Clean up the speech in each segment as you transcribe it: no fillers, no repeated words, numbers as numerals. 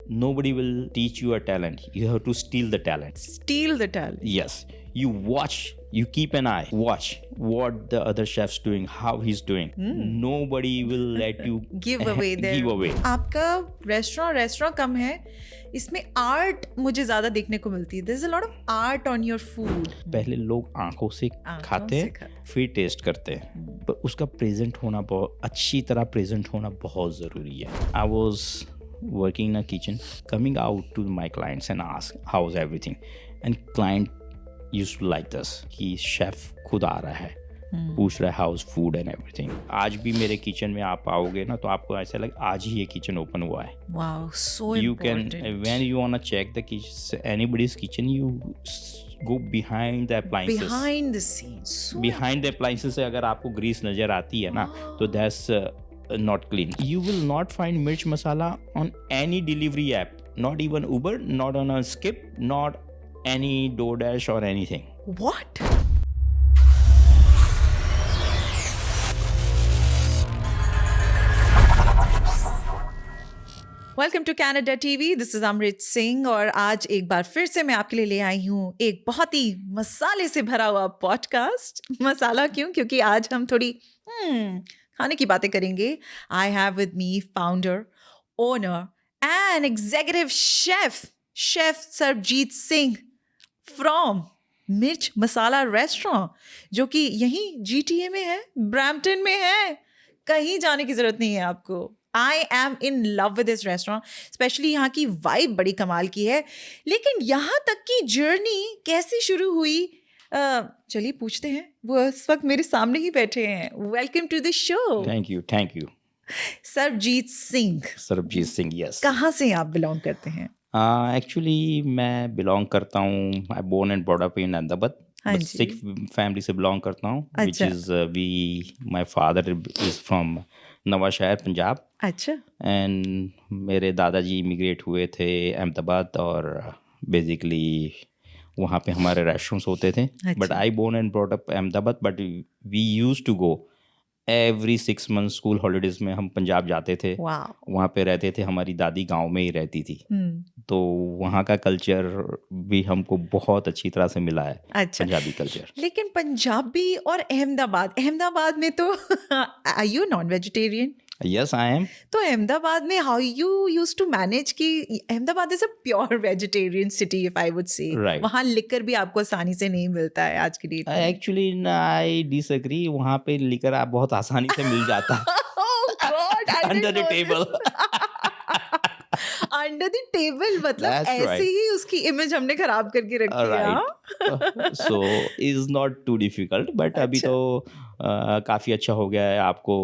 nobody will teach you a talent. You have to steal the talent. Steal the talent. Yes, you watch, you keep an eye, watch what the other chef's doing, how he's doing. Nobody will let you Give away their give away. आपका restaurant cum है, इसमें art मुझे ज्यादा देखने को मिलती है. There's a lot of art on your food. पहले लोग आंखों से खाते हैं, फिर टेस्ट करते हैं, पर उसका प्रेजेंट होना, बहुत अच्छी तरह प्रेजेंट होना बहुत ज़रूरी है. I was working in a kitchen, coming out to my clients and ask how's everything, and client used to like this कि शेफ खुद आ रहा है, पूछ रहा है हाउस फूड एंड एवरीथिंग. आज भी मेरे किचन में आप आओगे ना तो आपको ऐसा लगे आज ही ये किचन ओपन हुआ है. Wow, so You important. can, when you wanna check the kitchen, anybody's kitchen, you go behind the appliances. Behind the scenes. So Behind the appliances से अगर आपको ग्रीस नजर आती है ना तो that's not clean. You will not find मिर्च मसाला on any delivery app, not even Uber, not on a Skip, not any DoorDash or anything. What? Welcome to Canada TV. This is Amrit Singh और आज एक बार फिर से मैं आपके लिए ले आई हूँ एक बहुत ही मसाले से भरा हुआ पॉडकास्ट. मसाला क्यों? क्योंकि आज हम थोड़ी खाने की बातें करेंगे. I have with me founder, owner and executive chef Sarabjit Singh from मिर्च मसाला रेस्टोरेंट, जो कि यहीं GTA में है, ब्रैम्पटन में है. कहीं जाने की जरूरत नहीं है आपको. I am in love with this restaurant, specially यहाँ की वाइब बड़ी कमाल की है. लेकिन यहाँ तक की जर्नी कैसे शुरू हुई, चलिए पूछते हैं. वो इस वक्त मेरे सामने ही बैठे हैं. Welcome to the show. Thank you. Sarabjit Singh. Sarabjit Singh, yes. कहाँ से आप बिलोंग करते हैं? Actually मैं बिलोंग करता हूँ, I born and brought up in Ahmedabad. हाँ But जी. Sikh family से बिलोंग करता हूँ, which अच्छा. is my father is from नवा शहर पंजाब. अच्छा. एंड मेरे दादाजी इमिग्रेट हुए थे अहमदाबाद और बेसिकली वहाँ पे हमारे रेस्टोरेंट्स होते थे. But I born and brought up Ahmedabad, but we use to go every 6 months school holidays में हम पंजाब जाते थे. Wow. वहाँ पे रहते थे, हमारी दादी गांव में ही रहती थी. तो वहाँ का कल्चर भी हमको बहुत अच्छी तरह से मिला है. अच्छा. पंजाबी कल्चर. लेकिन पंजाबी और अहमदाबाद में तो are you non vegetarian? Yes I am. तो अहमदाबाद में how you use to manage कि Ahmedabad is a pure vegetarian city if I would say. Right. वहाँ लिकर भी आपको आसानी से नहीं मिलता है आज की डेट में. Actually I disagree. वहाँ पे लिकर आप बहुत आसानी से मिल जाता है. Oh God, I Under didn't the know table. Under the table मतलब That's ऐसे right. ही उसकी इमेज हमने खराब करके रखी है. हाँ? So is not too difficult, but अभी अच्छा. तो काफी अच्छा हो गया है. आपको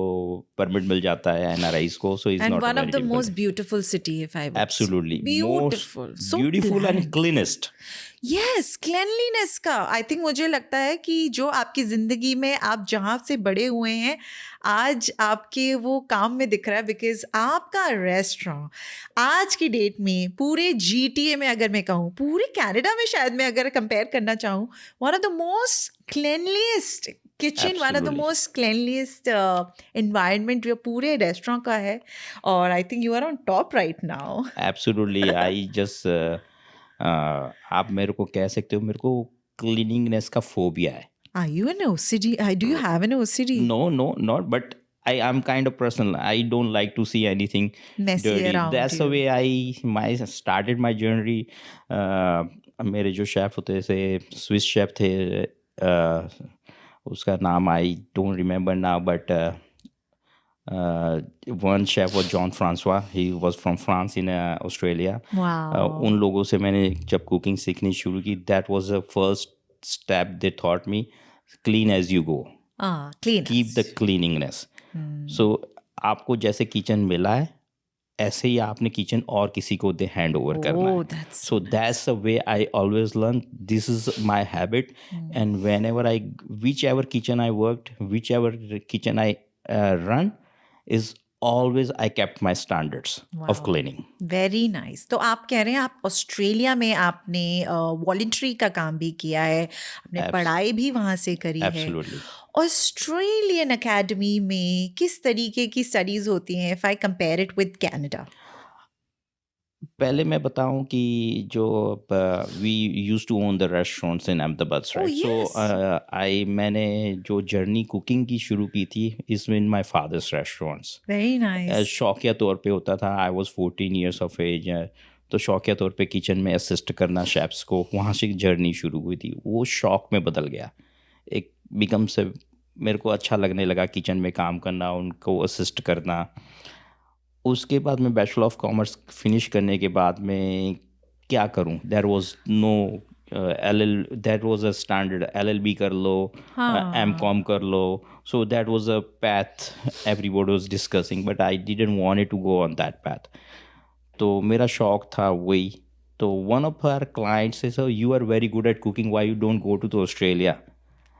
परमिट मिल जाता है NRIs को, so is And not one of the most beautiful city if I would Absolutely. say. Beautiful. Most So beautiful planned. and cleanest. Yes, cleanliness का आई थिंक मुझे लगता है कि जो आपकी ज़िंदगी में आप जहाँ से बड़े हुए हैं आज आपके वो काम में दिख रहा है. बिकॉज आपका रेस्टोरेंट आज की डेट में पूरे GTA में, अगर मैं कहूँ पूरे कनाडा में शायद मैं अगर कंपेयर करना चाहूँ, one of the most cleanliest kitchen, one of the Absolutely. Most cleanliest environment जो पूरे रेस्टोरेंट का है. और I think you are on top right now. Absolutely. I just आप मेरे को कह सकते हो, मेरे को क्लीनिंगनेस का फोबिया है. Are you an OCD? Do you have an OCD? No, not. But I am kind of person. I don't like to see anything Messy dirty. around That's the you. way I started my journey. मेरे जो chef होते थे, Swiss chef थे, उसका नाम I don't remember now, but one chef was John Francois. He was from France in Australia. Wow. उन लोगों से मैंने जब कुकिंग सीखनी शुरू की, that was the first step they taught me. Clean as you go. Clean. Keep the cleanliness. So आपको जैसे किचन मिला है ऐसे ही आपने किचन और किसी को दे हैंड ओवर करना है. that's So that's the way I always learn. This is my habit. And whenever whichever kitchen I worked, whichever kitchen I run, is always I kept my standards of cleaning. Very nice. तो आप कह रहे हैं आप Australia में आपने voluntary का काम भी किया है, आपने पढ़ाई भी वहाँ से करी है. Absolutely. ऑस्ट्रेलियन एकेडमी में किस तरीके की स्टडीज होती हैं if I compare it with Canada? पहले मैं बताऊं कि जो we use to own the restaurants in Ahmedabad, Oh, right? So yes. I मैंने जो जर्नी कुकिंग की शुरू की थी is in my father's restaurants. Very nice. शौकिया तौर पे होता था। I was 14 years of age. तो शौकिया तौर पे किचन में असिस्ट करना शेफ्स को, वहाँ से जर्नी शुरू हुई थी। वो शौक में बदल गया, एक बिकम से मेरे को अच्छा लगने लगा किचन में काम करना, उनको असिस्ट करना। उसके बाद मैं बैचलर ऑफ कॉमर्स फिनिश करने के बाद में क्या करूं, there was no L that was a standard LLB कर लो, हाँ. M.Com कर लो। So that was a path everybody was discussing, but I didn't want it to go on that path. तो मेरा शौक था वही। तो वन ऑफ आवर क्लाइंट्स से, sir you are very good at cooking, why you don't go to Australia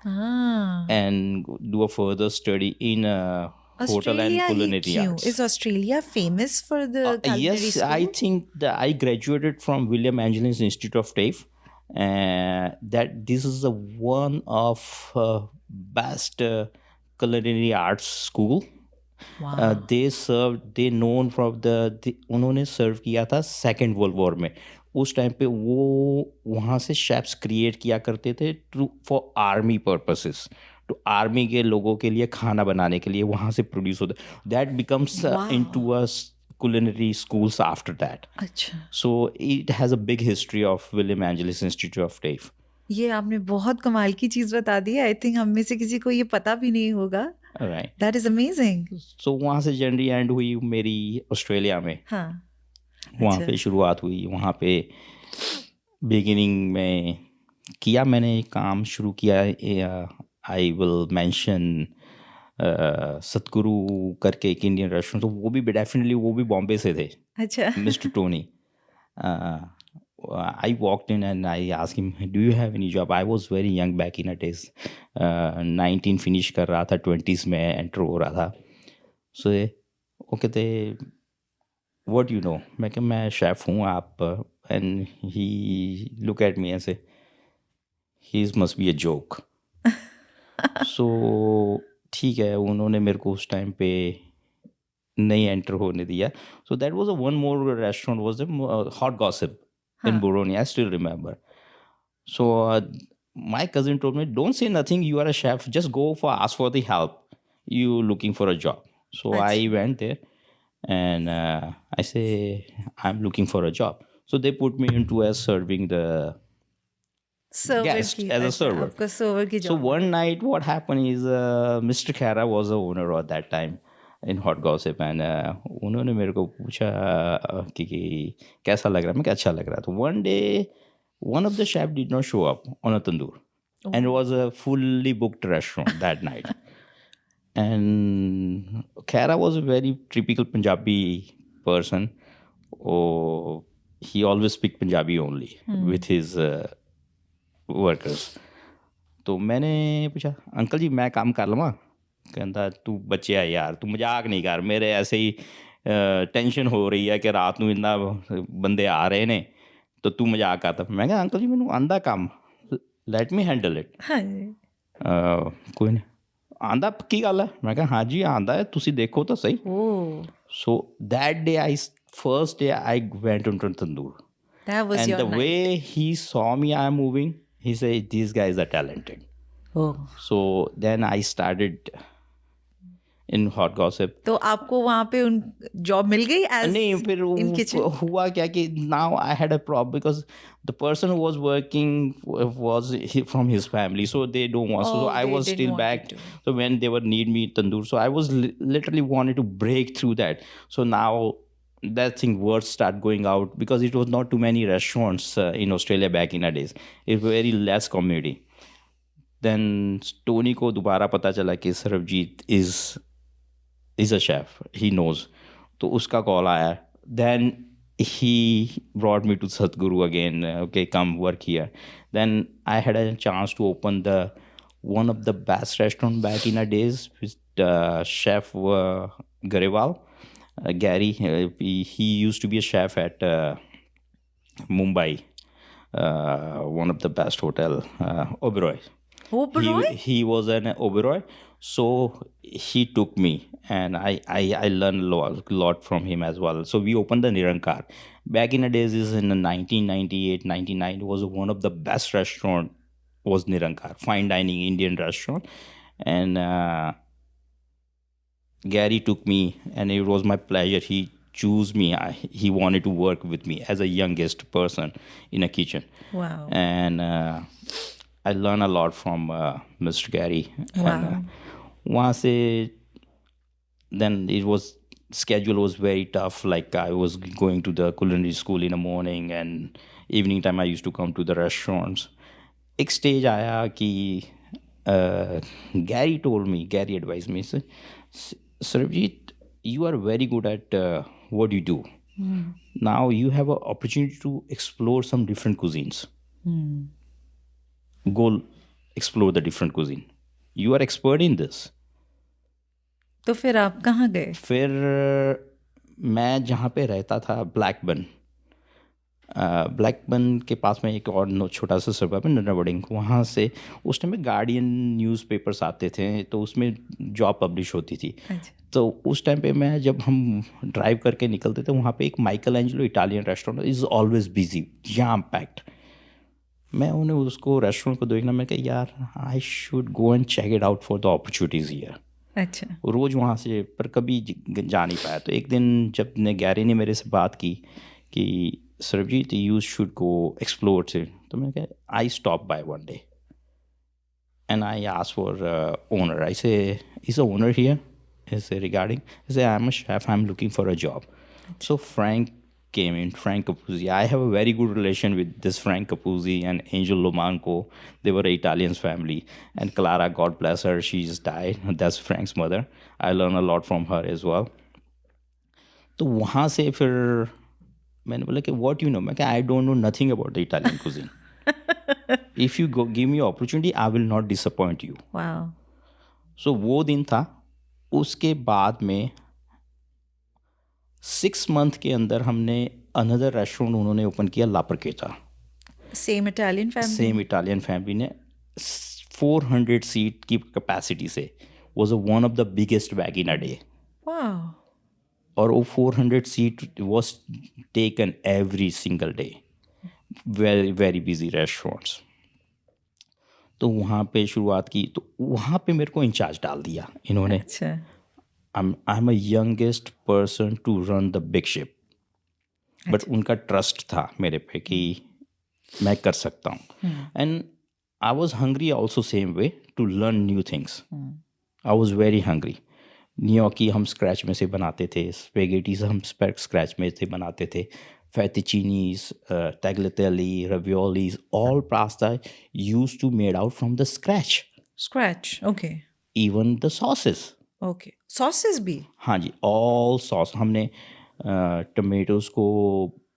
Ah. and do a further study in hotel and Australia he culinary क्यों? arts? Is Australia famous for the culinary Yes, school? I think that I graduated from William Angeles Institute of TAFE. That this is the one of best culinary arts school. Wow. they known from उन्होंने सर्व किया था second world war में। उस time पे वो वहाँ से chefs create किया करते थे टू फॉर आर्मी पर्पसेस। तो आर्मी के लोगों के लिए खाना बनाने के लिए वहाँ से प्रोड्यूस होता। That becomes Wow. Into a culinary schools after that. अच्छा, So it has a big history of William Angeles Institute of TAFE. ये आपने बहुत कमाल की चीज बता दी। आई थिंक हम में से किसी को ये पता भी नहीं होगा। All right. That is amazing. So वहाँ से जर्नी एंड हुई मेरी ऑस्ट्रेलिया में। हाँ. वहाँ अच्छा. पे शुरुआत हुई। वहाँ पे बिगिनिंग में किया मैंने काम शुरू किया। आई विल मेंशन सतगुरु करके एक इंडियन रेस्टोरेंट, तो वो भी डेफिनेटली वो भी बॉम्बे से थे, अच्छा. Mister Tony. I walked in and I asked him, "Do you have any job?" I was very young back in the days. 19 finish कर रहा था, 20s में एंटर हो रहा था। So वो कहते, "What do you know?" मैं कहा, मैं शेफ़ हूँ आप। And he look at me and say, "He must be a joke." So ठीक है, उन्होंने मेरे को उस टाइम पे नहीं एंटर होने दिया। So that was a one more restaurant was a Hot Gossip in हाँ. Boroni. I still remember. So my cousin told me, "Don't say nothing. You are a chef. Just go for ask for the help. You looking for a job." So I अच्छा. went there and I say, "I'm looking for a job." So they put me into as serving the server guest की, as a अच्छा, server. आपका server की So job. one night, what happened is Mr. Khera was the owner at that time in Hot Gossip, and उन्होंने मेरे को पूछा कि कैसा लग रहा है। मैं क्या अच्छा लग रहा है। तो one day, one of the chef did not show up on a tandoor, and it was a fully booked restaurant that night. And Khera was a very typical Punjabi person. Oh, he always speak Punjabi only with his workers. तो मैंने पूछा, uncle जी मैं काम कर लवां? कहता, तू बच्चे है यार, तू मजाक नहीं कर, मेरे ऐसे ही टेंशन हो रही है कि रात ਨੂੰ ਇੰਨਾ ਬੰਦੇ ਆ ਰਹੇ ਨੇ, तो तू मजाक करता। मैं कहा, अंकल जी ਮੈਨੂੰ ਆਂਦਾ ਕੰਮ, ਲੈਟ ਮੀ ਹੈਂਡਲ ਇਟ। हाँ जी. ਕੋਈ ਨਹੀਂ ਆਂਦਾ, ਪੱਕੀ ਗੱਲ ਹੈ? ਮੈਂ ਕਿਹਾ ਹਾਂਜੀ ਆਂਦਾ ਹੈ, ਤੁਸੀਂ ਦੇਖੋ ਤਾਂ ਸਹੀ। Oh, So that day, first day I went into tandoor. that was And your the night. way he saw me, I am moving, he said, "These guys are talented." Oh. So then I started in Hot Gossip. तो आपको वहाँ पे उन job मिल गई as नहीं, फिर in kitchen? हुआ क्या कि now I had a problem because the person who was working was from his family, so they don't want. So Oh, I they was didn't still want back. you to. So when they would need me tandoor, so I was literally wanted to break through that. So now that thing words start going out because it was not too many restaurants in Australia back in the days. It was very less community. Then Tony को दोबारा पता चला कि Sarabjit is a chef. He knows. तो उसका call आया। Then he brought me to Satguru again. Okay, come work here. Then I had a chance to open one of the best restaurant back in the days with chef Garewal. Gary, he used to be a chef at Mumbai, one of the best hotel, Oberoi. Oberoi? He was an Oberoi, so he took me, and I learned a lot from him as well. So we opened the Nirankar, back in the days is in the 1998, 99 was one of the best restaurant was Nirankar, fine dining Indian restaurant. And Gary took me, and it was my pleasure. He chose me. He wanted to work with me as a youngest person in a kitchen. Wow. And I learned a lot from Mr. Gary. Wow. And वहाँ से then it was schedule was very tough. Like I was going to the culinary school in the morning, and evening time I used to come to the restaurants. एक stage आया कि Gary advised me, Sarabjit, you are very good at what you do. Now you have an opportunity to explore some different cuisines. Go explore the different cuisine. You are expert in this. तो फिर आप कहाँ गए? फिर मैं जहाँ पे रहता था ब्लैकबर्न के पास में एक और छोटा सा सुबर्ब है नरवडिंग, वहाँ से उस टाइम में गार्डियन न्यूज़पेपर्स आते थे, तो उसमें जॉब पब्लिश होती थी. तो उस टाइम पे मैं जब हम ड्राइव करके निकलते थे, वहाँ पे एक Michael Angelo Italian restaurant is always busy, jam packed. मैं उन्हें उसको रेस्टोरेंट को देखना, मैं कहा यार I should go and check it out for the opportunities here. अच्छा. रोज़ वहाँ से पर कभी जा नहीं पाया. तो एक दिन जब गैरी ने मेरे से बात की कि Sarabjit, you should go explore it. So I stopped by one day and I asked for owner. I say, is the owner here? I say, regarding? I say, I'm a chef. I'm looking for a job. So Frank came in, Frank Capuzzi. I have a very good relation with this Frank Capuzzi and Angel Lomanco. They were an Italian family. And Clara, God bless her, she's died. That's Frank's mother. I learned a lot from her as well. तो वहाँ से फिर मैंने बोला कि what you know. मैं I don't know nothing about the Italian cuisine. If you give me opportunity I will not disappoint you. So वो दिन था. उसके बाद में 6 मंथ के अंदर हमने अनदर रेस्टोरेंट उन्होंने ओपन किया, ला परकेटा. सेम इटालियन फैमिली ने 400 सीट की कैपेसिटी से was one of the biggest bag in a day. और वो 400 seat was taken every single day. Very very busy restaurants. तो वहाँ पे शुरुआत की. तो वहाँ पे मेरे को इंचार्ज डाल दिया इन्होंने. I am a youngest person to run the big ship. But उनका ट्रस्ट था मेरे पे कि मैं कर सकता हूँ. And I was hungry also same way to learn new things. I was very hungry. Gnocchi हम स्क्रैच में से बनाते थे, स्पेगेटीज हम स्क्रैच में से बनाते थे, fettuccinis, tagliatelle, raviolis, all pasta used to made out from the scratch. Okay. Even the sauces. Okay. Sauces भी? हाँ जी, all sauce. हमने टमेटोज को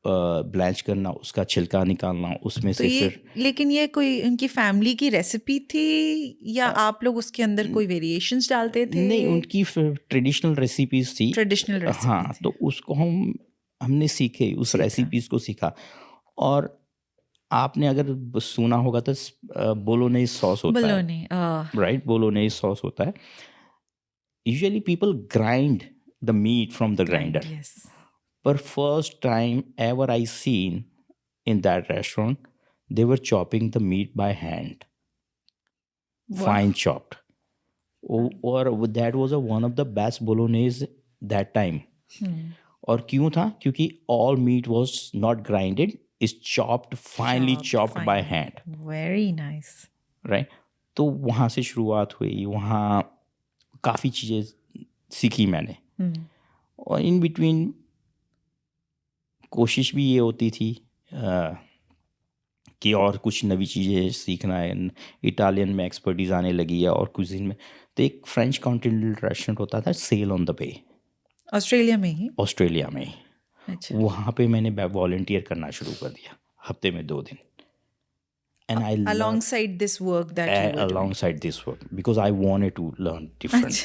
ब्लैंच करना, उसका छिलका निकालना, उसमें से फिर. लेकिन ये कोई उनकी फैमिली की रेसिपी थी या आप लोग उसके अंदर कोई वेरिएशंस डालते थे? नहीं, उनकी ट्रेडिशनल रेसिपीज थी. हाँ, तो उसको हमने सीखे, उस रेसिपीज को सीखा. और आपने अगर सुना होगा तो बोलोनेज सॉस होता है, राइट? बोलोनेज सॉस होता है. Usually people grind the meat from the grinder. But first time ever I seen in that restaurant, they were chopping the meat by hand. Wow. Fine chopped. Or that was one of the best bolognese that time. और क्यों था? क्योंकि all meat was not grinded, is finely chopped by hand. Very nice. Right? तो वहाँ से शुरुआत हुई. वहाँ काफ़ी चीज़ें सीखी मैंने. और in between कोशिश भी ये होती थी कि और कुछ नवी चीज़ें सीखना है. इटालियन में एक्सपर्टीज आने लगी है और कुजिन में. तो एक फ्रेंच कॉन्टिनेंटल रेस्टोरेंट होता था, sail on the bay, Australia में ही. अच्छा. वहाँ पे मैंने वॉलंटियर करना शुरू कर दिया, हफ्ते में 2 दिन. And I alongside this work that you were alongside this work because I wanted to learn different.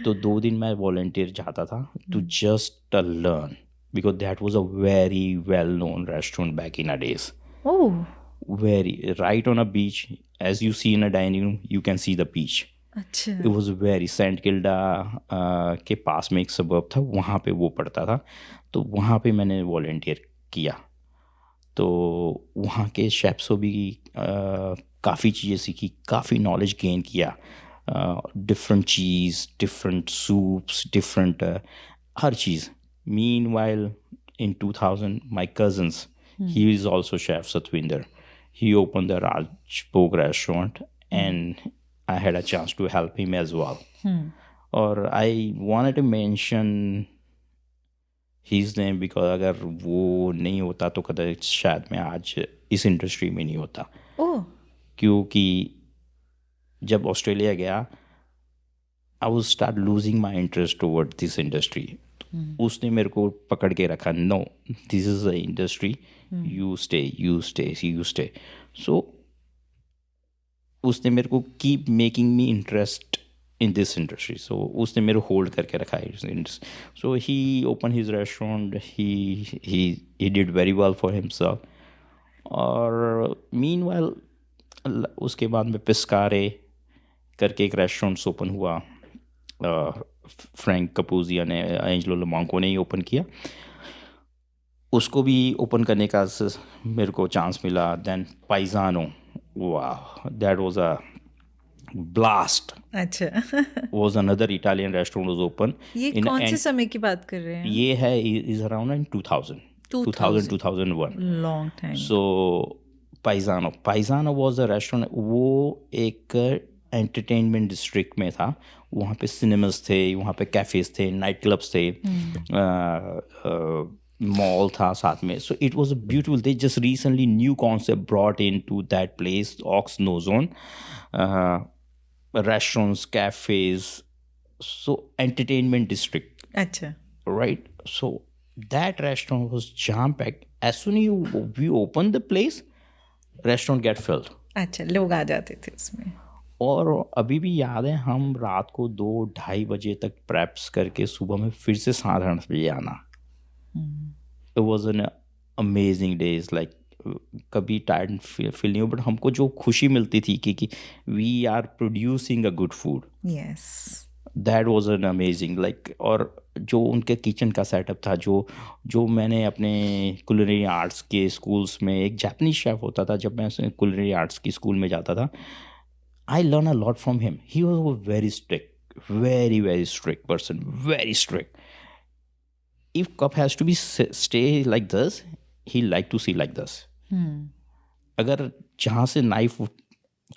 तो 2 दिन मैं वॉलंटियर जाता था to just learn. Because that was a very well-known restaurant back in our days. Oh. Very, right on a beach. As you see in a dining room, you can see the beach. अच्छा। It was very Saint Kilda के पास में एक सबब था, वहाँ पे वो पड़ता था, तो वहाँ पे मैंने वॉलंटियर किया। तो वहाँ के शेफ से भी काफ़ी चीज़ें सीखी, काफ़ी नॉलेज गेन किया, different cheese, different soups, different her cheese. Meanwhile in 2000 my cousins, he is also chef Satvinder, he opened the Rajbhog restaurant, and I had a chance to help him as well. और I wanted to mention his name because अगर वो नहीं होता तो कदाचित शायद मैं आज इस इंडस्ट्री में नहीं होता। क्योंकि जब ऑस्ट्रेलिया गया I would start losing my interest toward this industry. उसने मेरे को पकड़ के रखा, no this is a industry, you stay you stay you stay. So उसने मेरे को keep making me interest in this industry, so उसने मेरे होल्ड करके रखा है। So he open his restaurant, he did very well for himself. और meanwhile उसके बाद में पिस्कारे करके एक रेस्टोरेंट ओपन हुआ, फ्रैंक कपूजिया ने, एंजेलो लमांको ने ही ओपन किया, उसको भी ओपन करने का मेरे को चांस मिला। देन पाइजानो, वाह दैट वाज अ ब्लास्ट। अच्छा। Was another Italian restaurant was open. ये कौन से समय की बात कर रहे हैं? ये है is around in 2001, long time. So Paisano was a restaurant, वो एक एंटरटेनमेंट डिस्ट्रिक्ट में था। वहाँ पे सिनेमास थे, वहाँ पे कैफ़ेज थे, नाइट क्लब्स थे, मॉल था साथ में। So it was a beautiful, they just recently new concept brought in to that place, ox no zone, restaurants, cafes, so entertainment district. अच्छा, right. So that restaurant was jam packed. As soon we open the place, restaurant get filled. अच्छा, लोग आ जाते थे उसमें। और अभी भी याद है, हम रात को 2-2:30 बजे तक प्रेप्स करके सुबह में फिर से 8:30 बजे आना। It was an amazing days, like कभी टायर्ड फील नहीं हो, बट हमको जो खुशी मिलती थी कि we are producing a good food, yes, that was an amazing like. और जो उनके किचन का सेटअप था, जो मैंने अपने कुलिनरी आर्ट्स के स्कूल्स में, एक जापानीज शेफ होता था जब मैं कुलिनरी आर्ट्स की स्कूल में जाता था, I learned a lot from him. He was a very strict, very, very strict person, very strict. If cup has to be stay like this, he like to see like this. अगर जहाँ से knife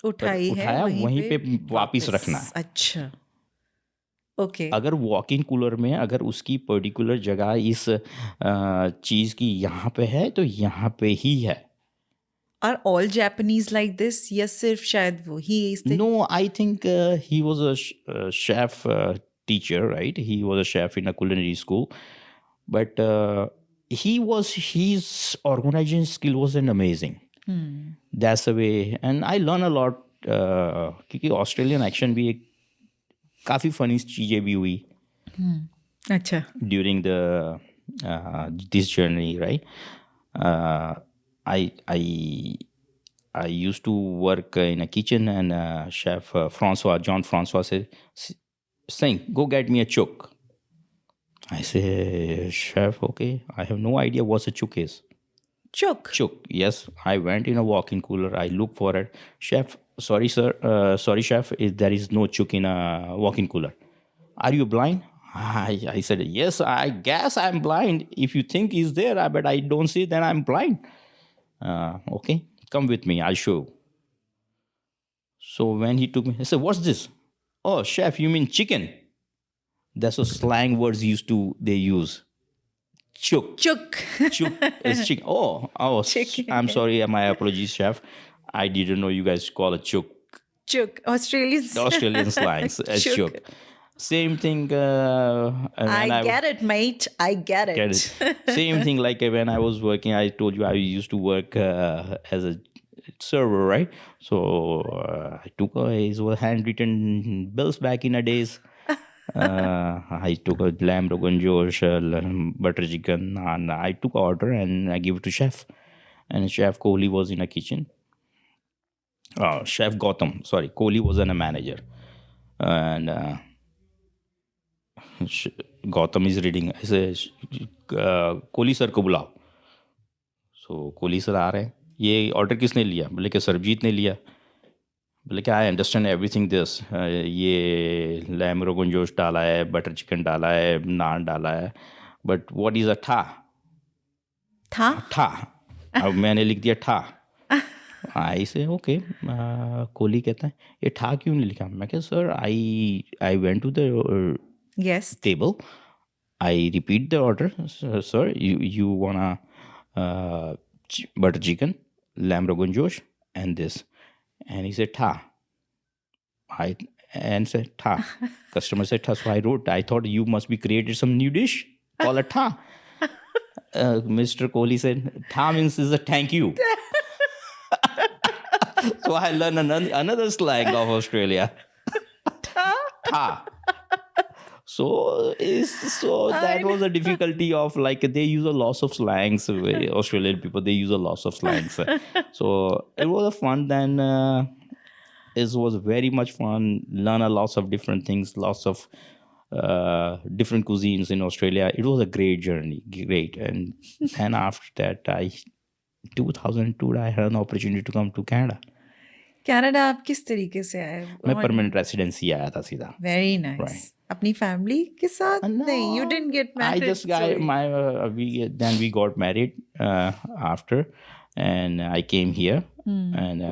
उठाया वहीं पे वापिस रखना है। अच्छा, ओके। अगर वॉक इन कूलर में अगर उसकी पर्टिकुलर जगह इस चीज़ की यहाँ पे है तो यहाँ पे ही है। Are all Japanese like this? Yes, सिर्फ शायद वो ही इस तरीके? No, I think he was a chef teacher, right? He was a chef in a culinary school, but his organization skill was an amazing. That's the way, and I learned a lot. क्योंकि Australian action भी एक काफ़ी funny चीज़ें भी हुई। अच्छा। During this journey, right? I used to work in a kitchen, and chef John Francois said, saying, go get me a chook. I say, chef, okay, I have no idea what a chook is. Chook? Chook, yes. I went in a walk-in cooler, I looked for it. Chef, sorry sir, sorry chef, there is no chook in a walk-in cooler. Are you blind? I said, yes, I guess I'm blind. If you think he's there, but I don't see, then I'm blind. Okay, come with me, I'll show you. So when he took me, I said, what's this? Oh, chef, you mean chicken? That's what slang words they use. Chook. Chook. Chook is chicken. Oh, Chicken. I'm sorry, my apologies, chef. I didn't know you guys call it chook. Chook, Australian slangs, chook. Same thing. I get it, mate. I get it. Same thing like when I was working, I told you I used to work as a server, right? So I took his handwritten bills back in the days. I took a lamb rogan josh, butter chicken, and I took order and I gave it to chef. And Chef Kohli was in a kitchen. Chef Gautam, sorry, Kohli was a manager. and Gautam is reading ऐसे Kohli sir को बुलाओ. सो Kohli sir आ रहे हैं. ये order किसने लिया? बोले कि सरबजीत ने लिया. बोले कि आई अंडरस्टैंड एवरीथिंग दिस. ये लैम रोगन जोश डाला है, बटर चिकन डाला है, नान डाला है, बट व्हाट इज़ अ ठा? ठा. अब मैंने लिख दिया ठा. आई से ओके. कोहली कहता है ये ठा क्यों नहीं लिखा? मैं क्या sir, I went to the table. I repeat the order, sir. You wanna butter chicken, lamb rogan josh, and this. And he said tha. And said tha. Customer said tha. So I wrote. I thought you must be created some new dish. Call it tha. Mr. Kohli said tha means is a thank you. So I learned another slang of Australia. Tha. So that was a difficulty of like they use a lot of slangs. Australian people, they use a lot of slangs. So it was a fun. Then it was very much fun. Learn a lots of different things, lots of different cuisines in Australia. It was a great journey, great. And after that, 2002, I had an opportunity to come to Canada. Canada आप किस तरीके से आए? मैं permanent residency आया था सीधा. Very nice. अपनी फैमिली के साथ? नहीं, you didn't get married. I just got then we got married after, and I came here and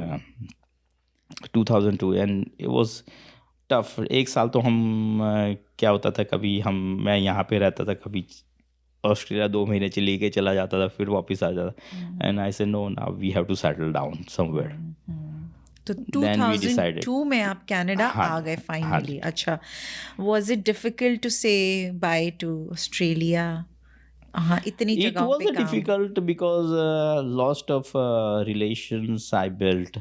2002, and it was tough. एक साल तो हम क्या होता था, कभी मैं यहाँ पे रहता था, कभी ऑस्ट्रेलिया 2 महीने चले के चला जाता था, फिर वापस आ जाता. And I said no, now we have to settle down somewhere. तो 2002 में आप कनाडा आ गए फाइनली. अच्छा, was it difficult to say bye to Australia? हाँ, इतनी जगहों पे काम. It was difficult because lots of relations I built.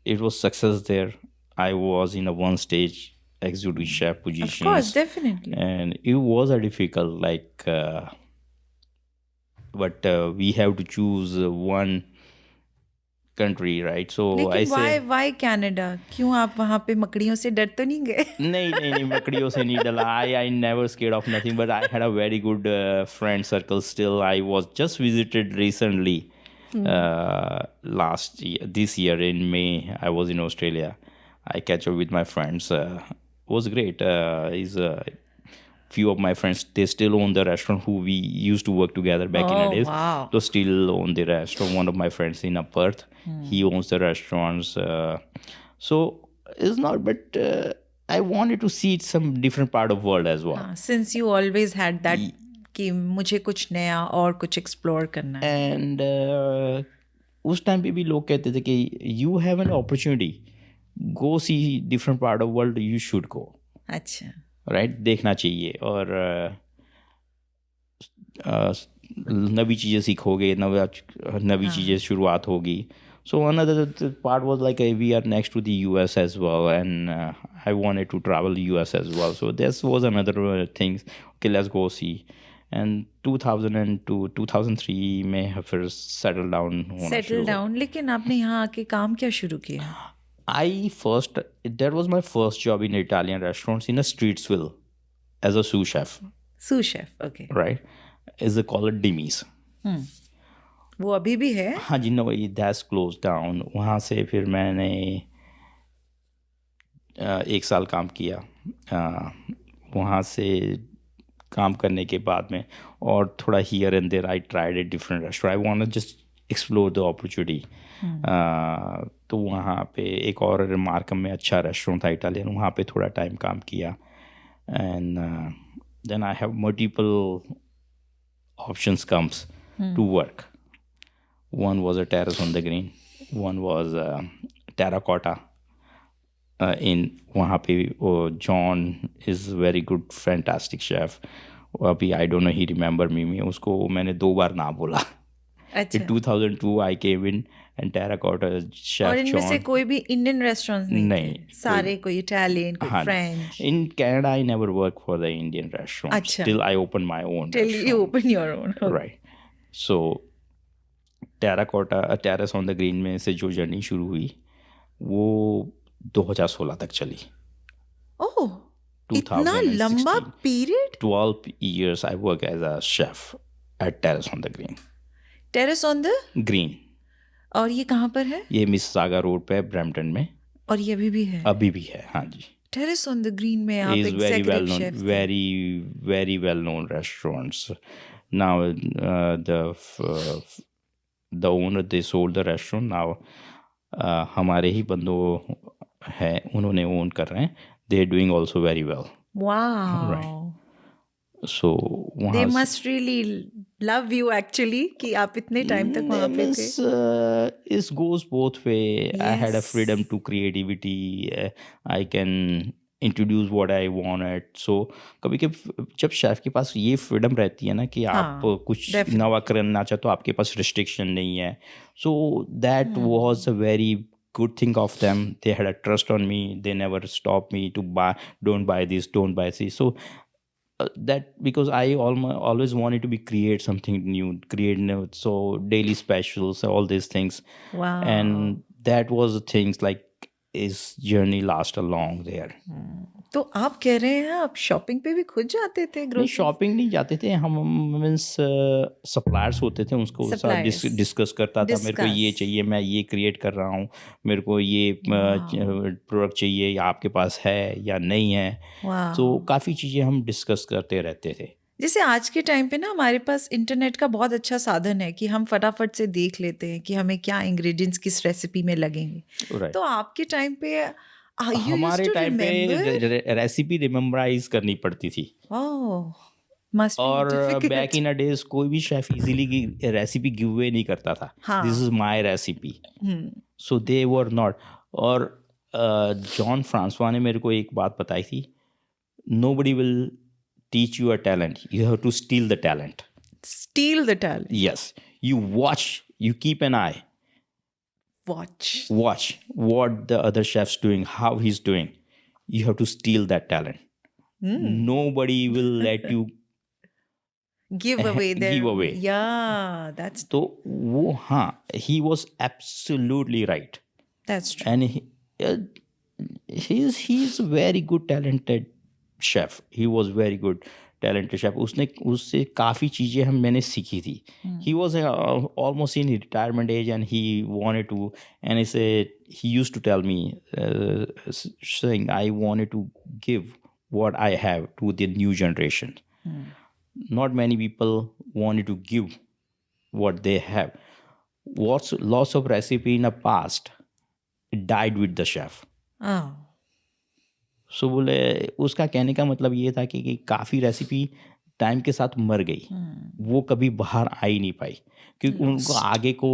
It was success there. I was in a one stage executive chef position. Of course, definitely. And it was a difficult but we have to choose one country, right? So I say why Canada? क्यों आप वहाँ पे मकड़ियों से डर तो नहीं गए? नहीं मकड़ियों से नहीं डरा. I never scared of nothing, but I had a very good friend circle still. I was just visited recently this year in May. I was in Australia. I catch up with my friends. Was great. Few of my friends, they still own the restaurant who we used to work together back in the days. Wow. So still own the restaurant. One of my friends in Perth, he owns the restaurants. So it's not, but I wanted to see some different part of world as well. Since you always had that कि मुझे कुछ नया और कुछ explore करना है. And उस time पे भी लोग कहते थे कि you have an opportunity, go see different part of world, you should go. अच्छा. राइट, देखना चाहिए. और नवी चीज़ें सीखोगे, नवी चीज़ें शुरुआत होगी. सो another part was like we are next to the US as well, and I wanted to travel US as well. So this was another thing. Okay, let's go see. And 2002 2003 में फिर settle down. लेकिन आपने यहाँ आके काम क्या शुरू किया? That was my first job in Italian restaurants in a Streetsville as a sous chef. Sous chef, okay. Right. Is called Dimis. वो अभी भी है? हाँ जी, no, that's closed down. वहाँ से फिर मैंने 1 साल काम किया. वहाँ से काम करने के बाद में और थोड़ा here and there I tried a different restaurant. I want to just explore the opportunity. तो वहाँ पे एक और मार्कम में अच्छा रेस्टोरेंट था इटालियन, वहाँ पे थोड़ा टाइम काम किया. And then I have multiple options comes to work. One was a terrace on the green, one was terracotta in वहाँ पे. John is very good fantastic chef. अभी I don't know he remember me. उसको मैंने 2 बार ना बोला. अच्छा. In 2002 I came in and terracotta chef. और इनमें से कोई भी इंडियन रेस्टोरेंट्स नहीं? सारे कोई इटालियन, कोई French. In Canada I never worked for the Indian restaurant. अच्छा. Till I opened my own. Till you open your own. Right. So terracotta, a terrace on the green में से जो journey शुरू हुई वो 2016 तक चली. ओह, इतना 2016. लंबा period. 12 years I work as a chef at Terrace on the Green. Terrace on the. Green. और ये कहाँ पर है? ये मिसिसागा रोड पे है, ब्रैम्पटन में. और ये अभी भी है? अभी भी है, हाँ जी. टेरेस ऑन द ग्रीन में आप is very well executive known, chef थे. very well known restaurants. Now the owner, they sold the restaurant. Now हमारे ही बंदों हैं, उन्होंने ओन कर रहे हैं. They are doing also very well. Wow. Right. So They वहाँ must really love you actually कि आप इतने टाइम तक वहाँ पे थे. It goes both way. I had a Yes. freedom to creativity. I can introduce what I wanted. So कभी कभी जब शेफ के पास ये फ्रीडम रहती है ना कि आप कुछ definitely. नवा करना चाहते हो, आपके पास रिस्ट्रिक्शन नहीं है. So that was a very good thing of them. They had a trust on me. They never stopped me to buy, don't buy this, don't buy this. So that because I always wanted to be create something new, create new, so daily specials, all these things. Wow. And that was the things like his journey last along there. तो आप कह रहे हैं आप shopping पे भी खुद जाते थे? नहीं, शॉपिंग नहीं जाते थे हम. मीन्स सप्लायर्स होते थे, उसको साथ डिस्कस करता था. मेरे को ये चाहिए, मैं ये क्रिएट कर रहा हूँ, मेरे को ये प्रोडक्ट चाहिए, या आपके पास है या नहीं है. तो काफ़ी चीज़ें हम डिस्कस करते रहते थे. जैसे आज के टाइम पे ना हमारे पास इंटरनेट का बहुत अच्छा साधन है कि हम फटाफट से देख लेते हैं कि हमें क्या इंग्रेडिएंट्स किस रेसिपी में लगेंगे. Right. तो आपके टाइम पे हमारे टाइम पे रेसिपी रिमेम्बराइज करनी पड़ती थी. और बैक इन अ डेज कोई भी शेफ इजीली की रेसिपी गिव अवे नहीं करता था. This is my recipe. So they were not. और जॉन फ्रांसवा ने मेरे को एक बात बताई थी, nobody will teach you a talent, you have to steal the talent. Steal the talent. Yes, you watch, you keep an eye, watch what the other chef's doing, how he's doing. You have to steal that talent. Nobody will let you give away their give away. Yeah, that's तो वो, हाँ, he was absolutely right. That's true. And he's a very good talented chef. He was very good talented chef. उससे काफ़ी चीज़ें मैंने सीखी थी. He was almost in retirement age and he wanted to, and he used to tell me saying I wanted to give what I have to the new generation. Not many people wanted to give what they have. Lots of recipe in a past died with the chef. So बोले, उसका कहने का मतलब ये था कि काफ़ी recipe time के साथ मर गई. वो कभी बाहर आ ही नहीं पाई क्योंकि उनको आगे को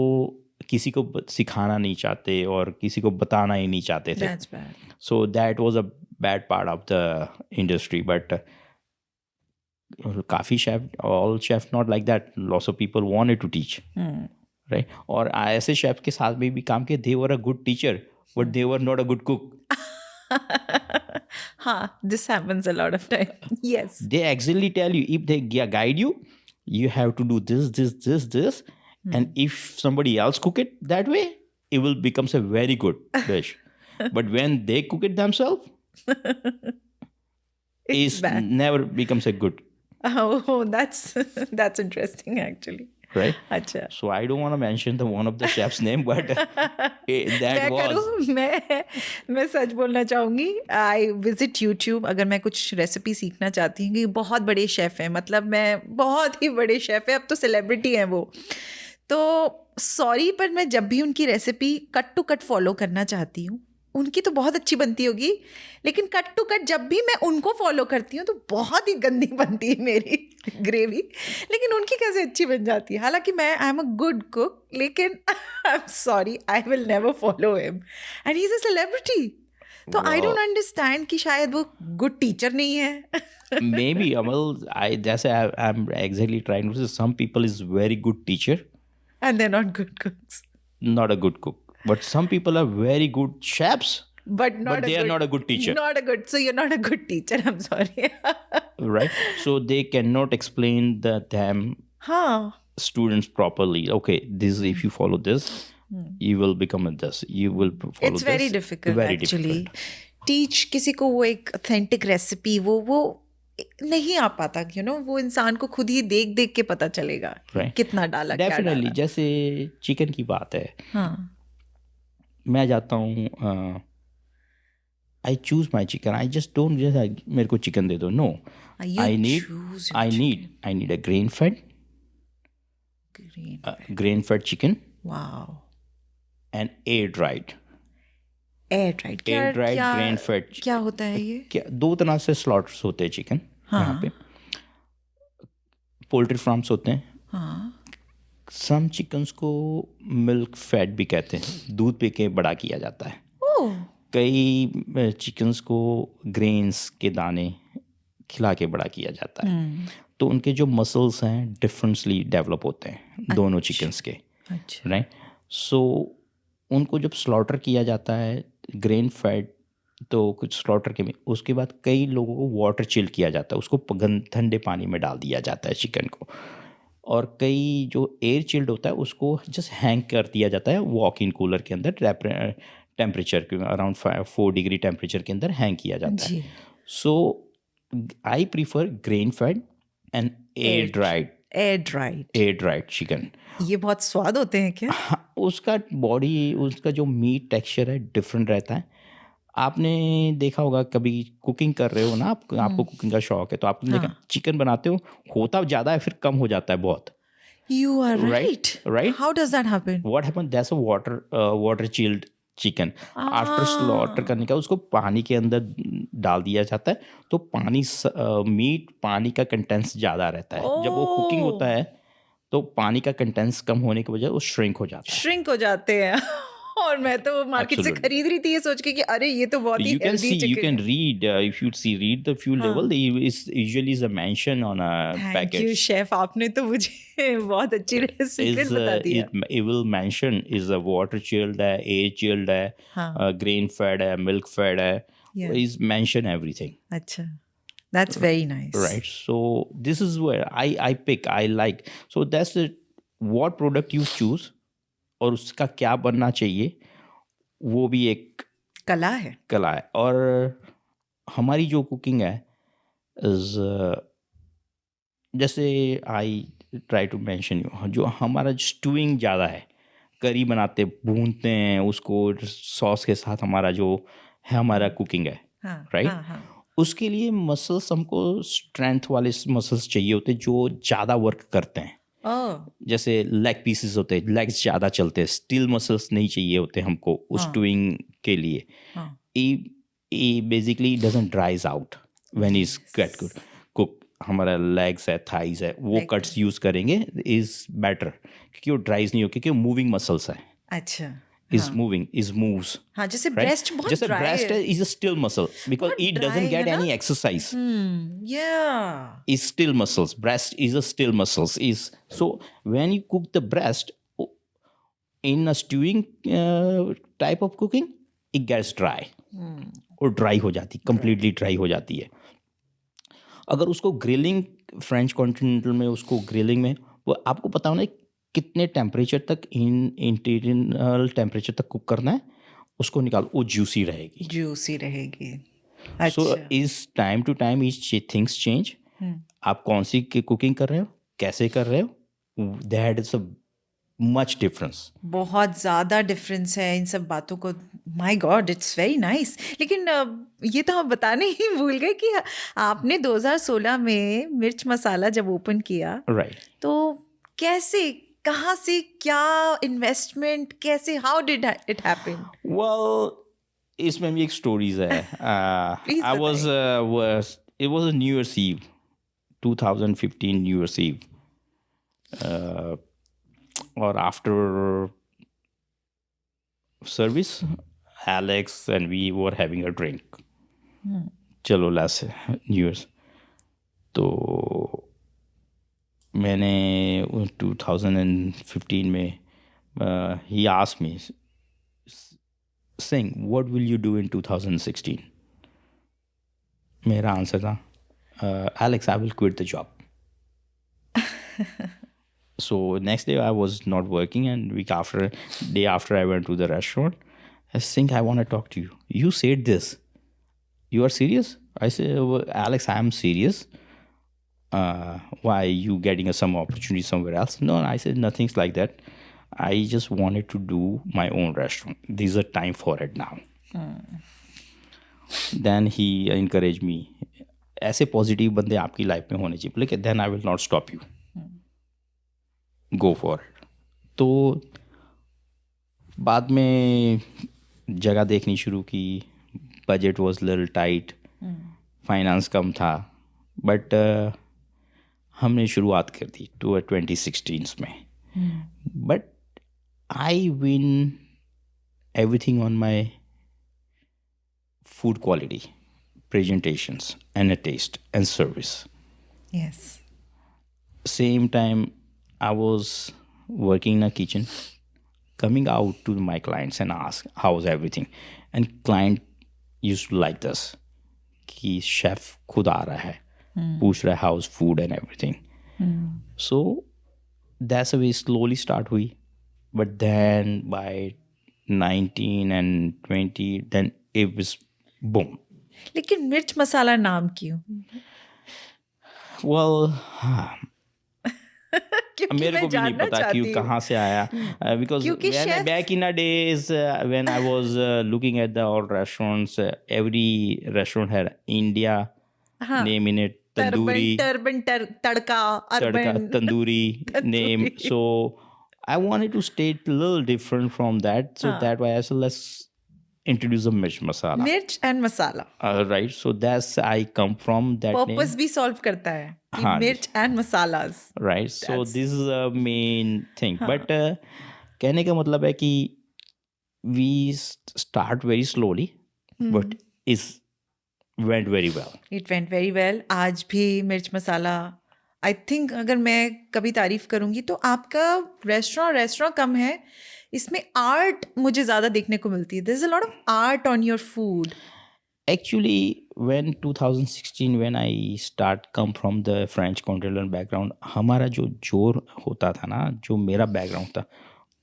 किसी को सिखाना नहीं चाहते और किसी को बताना ही नहीं चाहते थे. So that was a bad part of the industry. But काफ़ी chef, all chef not like that. Lots of people wanted to teach, right. और ऐसे शेफ के साथ भी काम किया. They were a good teacher but they were not a good cook. This happens a lot of time. Yes. They actually tell you, if they guide you, you have to do this. And if somebody else cook it that way, it will becomes a very good dish. But when they cook it themselves, it never becomes a good. Oh, that's interesting actually. Right? अच्छा. So I don't want to mention the one of the chef's name, but that was. मैं सच बोलना चाहूँगी. I visit YouTube अगर मैं कुछ recipe सीखना चाहती हूँ. बहुत बड़े शेफ़ हैं, मतलब मैं बहुत ही बड़े शेफ़ हैं, अब तो सेलिब्रिटी हैं वो. तो सॉरी, पर मैं जब भी उनकी recipe cut to cut follow करना चाहती हूँ, उनकी तो बहुत अच्छी बनती होगी, लेकिन कट टू कट जब भी मैं उनको फॉलो करती हूँ तो बहुत ही गंदी बनती है मेरी ग्रेवी. लेकिन उनकी कैसे अच्छी बन जाती है. हालांकि मैं I am a good cook, लेकिन I am sorry, I will never follow him and he is a celebrity. तो आई डोंट अंडरस्टैंड कि शायद वो गुड टीचर नहीं है. Maybe I'm exactly trying to say some people is very good teacher and they're not good cooks. Not a good cook. But some people are very good chefs, but they are not a good teacher. Not a good. So you're not a good teacher. I'm sorry. Right? So they cannot explain them students properly. Okay, this if you follow this, you will become a this. You will follow It's very this. difficult actually. Teach किसी को वो एक authentic recipe वो नहीं आ पाता, you know, वो इंसान को खुद ही देख देख के पता चलेगा कितना डाला, क्या डाला. डेफिनेटली. जैसे चिकन की बात है, हाँ. मैं जाता हूँ, I choose my chicken. I just don't just मेरे को चिकन दे दो. No, I need a grain fed chicken. Wow. And air dried. Air dried grain fed. क्या होता है ये? क्या 2 तरह से स्लॉटर्स होते हैं चिकन. हाँ. यहाँ पे पोल्ट्री फार्म्स होते हैं. हाँ. सम चिकन्स को मिल्क फैट भी कहते हैं, दूध पे के बड़ा किया जाता है. कई चिकन्स को ग्रेन्स के दाने खिला के बड़ा किया जाता है. तो उनके जो मसल्स हैं डिफरेंटली डेवलप होते हैं दोनों चिकन्स के. राइट. सो उनको जब स्लॉटर किया जाता है ग्रेन फैट, तो कुछ स्लॉटर के में उसके बाद कई लोगों को वाटर चिल किया जाता है, उसको ठंडे पानी में डाल दिया जाता है चिकन को. और कई जो एयर चिल्ड होता है उसको जस्ट हैंग कर दिया जाता है वॉक इन कूलर के अंदर, टेम्परेचर के अराउंड 4 डिग्री टेम्परेचर के अंदर हैंग किया जाता है. So I prefer grain fed and air dried chicken. ये बहुत स्वाद होते हैं क्या? उसका उसका जो मीट टेक्सचर है डिफरेंट रहता है. आपने देखा होगा कभी कुकिंग कर रहे हो ना, आपको कुकिंग का शौक है, तो आपने देखा चिकन बनाते हो, होता ज़्यादा है फिर कम हो जाता है बहुत. You are right. How does that happen? What happens? That's a water chilled chicken. After slaughter करने का उसको पानी के अंदर डाल दिया जाता है, तो मीट पानी का कंटेंस ज़्यादा रहता है. जब वो कुकिंग होता है तो पानी का कंटेंस कम होने की वजह वो श्रिंक हो जाते हैं. और मैं तो मार्केट से खरीद रही थी ये सोच के कि अरे ये तो बहुत ही healthy chicken. You can read if you read the fuel level, usually is a mention on a package. Thank you chef, आपने तो मुझे बहुत अच्छी सीक्रेट बता दिया. It will mention is a water chilled है, air chilled है, grain fed है, milk fed है, is mention everything. अच्छा, that's very nice. Right, so this is where I pick, I like. So that's it. What product you choose और उसका क्या बनना चाहिए वो भी एक कला है. और हमारी जो कुकिंग है जैसे I try to mention you, जो हमारा स्टूइंग ज़्यादा है, करी बनाते भूनते हैं उसको सॉस के साथ, हमारा जो है हमारा कुकिंग है. राइट. उसके लिए मसल्स हमको स्ट्रेंथ वाले मसल्स चाहिए होते जो ज़्यादा वर्क करते हैं. जैसे लेग पीसेस होते हैं, लेग्स ज़्यादा चलते हैं, स्टिल मसल्स नहीं चाहिए होते हमको उस स्टूइंग के लिए. Basically doesn't ड्राइज out when is get good cook. हमारा लेग्स है, थाइज है, वो कट्स यूज़ करेंगे इज़ बेटर, क्योंकि वो ड्राइज नहीं हो, क्योंकि वो मूविंग मसल्स है. अच्छा. is moving, is moves. हाँ, जैसे breast बहुत जैसे dry breast is a still muscle because it doesn't get any exercise. Yeah. Is still muscles. Breast is a still muscles. So when you cook the breast in a stewing type of cooking, it gets dry. और dry हो जाती, completely dry हो जाती है. अगर उसको grilling, French continental में उसको ग्रिलिंग में, वो आपको पता होना कितने टेम्परेचर तक, इंटीरियर टेम्परेचर तक कुक करना है, उसको निकाल, वो जूसी रहेगी. सो इस टाइम टू टाइम इस थिंग्स चेंज. आप कौन सी कुकिंग कर रहे हो, कैसे कर रहे हो, that is a much difference. बहुत ज़्यादा डिफरेंस है इन सब बातों को. My God, it's very nice. लेकिन ये तो हम बताने ही भूल गए कि आपने 2016 में मिर्च मसाला जब ओपन किया, राइट, तो कैसे, कहाँ से, क्या इन्वेस्टमेंट, कैसे, how did it happen? Well, इसमें भी एक स्टोरीज है. I was it was new year's eve, 2015 new year's eve, और after service Alex and we were having a drink. चलो लास्ट न्यू ईयर्स, तो मैंने 2015 में he asked me, Singh, what will you do in 2016? मेरा answer था, Alex, I will quit the job. So next day I was not working, and day after I went to the restaurant. I think I want to talk to you. You said this. You are serious? I said, well, Alex, I am serious. Why you getting some opportunity somewhere else? No, I said nothing's like that. I just wanted to do my own restaurant. There's a time for it now. Then he encouraged me. ऐसे positive बंदे आपकी life में होने चाहिए, लेकिन then I will not stop you, go for it. तो बाद में जगह देखनी शुरू की. Budget was little tight, finance कम था, बट हमने शुरुआत कर दी 2016 में. But I win everything on my food quality, presentations, and a taste and service. Yes. Same time, I was working in a kitchen, coming out to my clients and ask how's everything. And client used to like this. कि chef खुद आ रहा है, पूछ रहा है how's food and everything. So that's how we slowly start हुई. But then by 19 and 20, then it was boom. लेकिन मिर्च मसाला नाम क्यों? Well, क्योंकि मेरे मैं को भी नहीं जानना पता चाहती क्यों हूँ। कहाँ से आया. Because क्योंकि when chef- back in the days when I was looking at the old restaurants, every restaurant had India हाँ, name in it. Tandoori, tadka, tadka, urban. tandoori name. So I wanted to stay a little different from that. So हाँ. that why I said let's introduce a mirch masala. मिर्च and masala Right. So that's I come from that name. Purpose भी solve करता है कि हाँ जी. मिर्च and masalas. Right. So That's- this is a main thing. हाँ. But कहने का मतलब है कि we start very slowly, but it went very well. It went very well. आज भी मिर्च मसाला, आई थिंक अगर मैं कभी तारीफ करूंगी तो आपका रेस्टोरेंट कम है, इसमें आर्ट मुझे ज़्यादा देखने को मिलती है. There is a lot of art on your food. Actually, when 2016, when I come from the French continental background, हमारा जो जोर होता था ना, जो मेरा बैकग्राउंड था,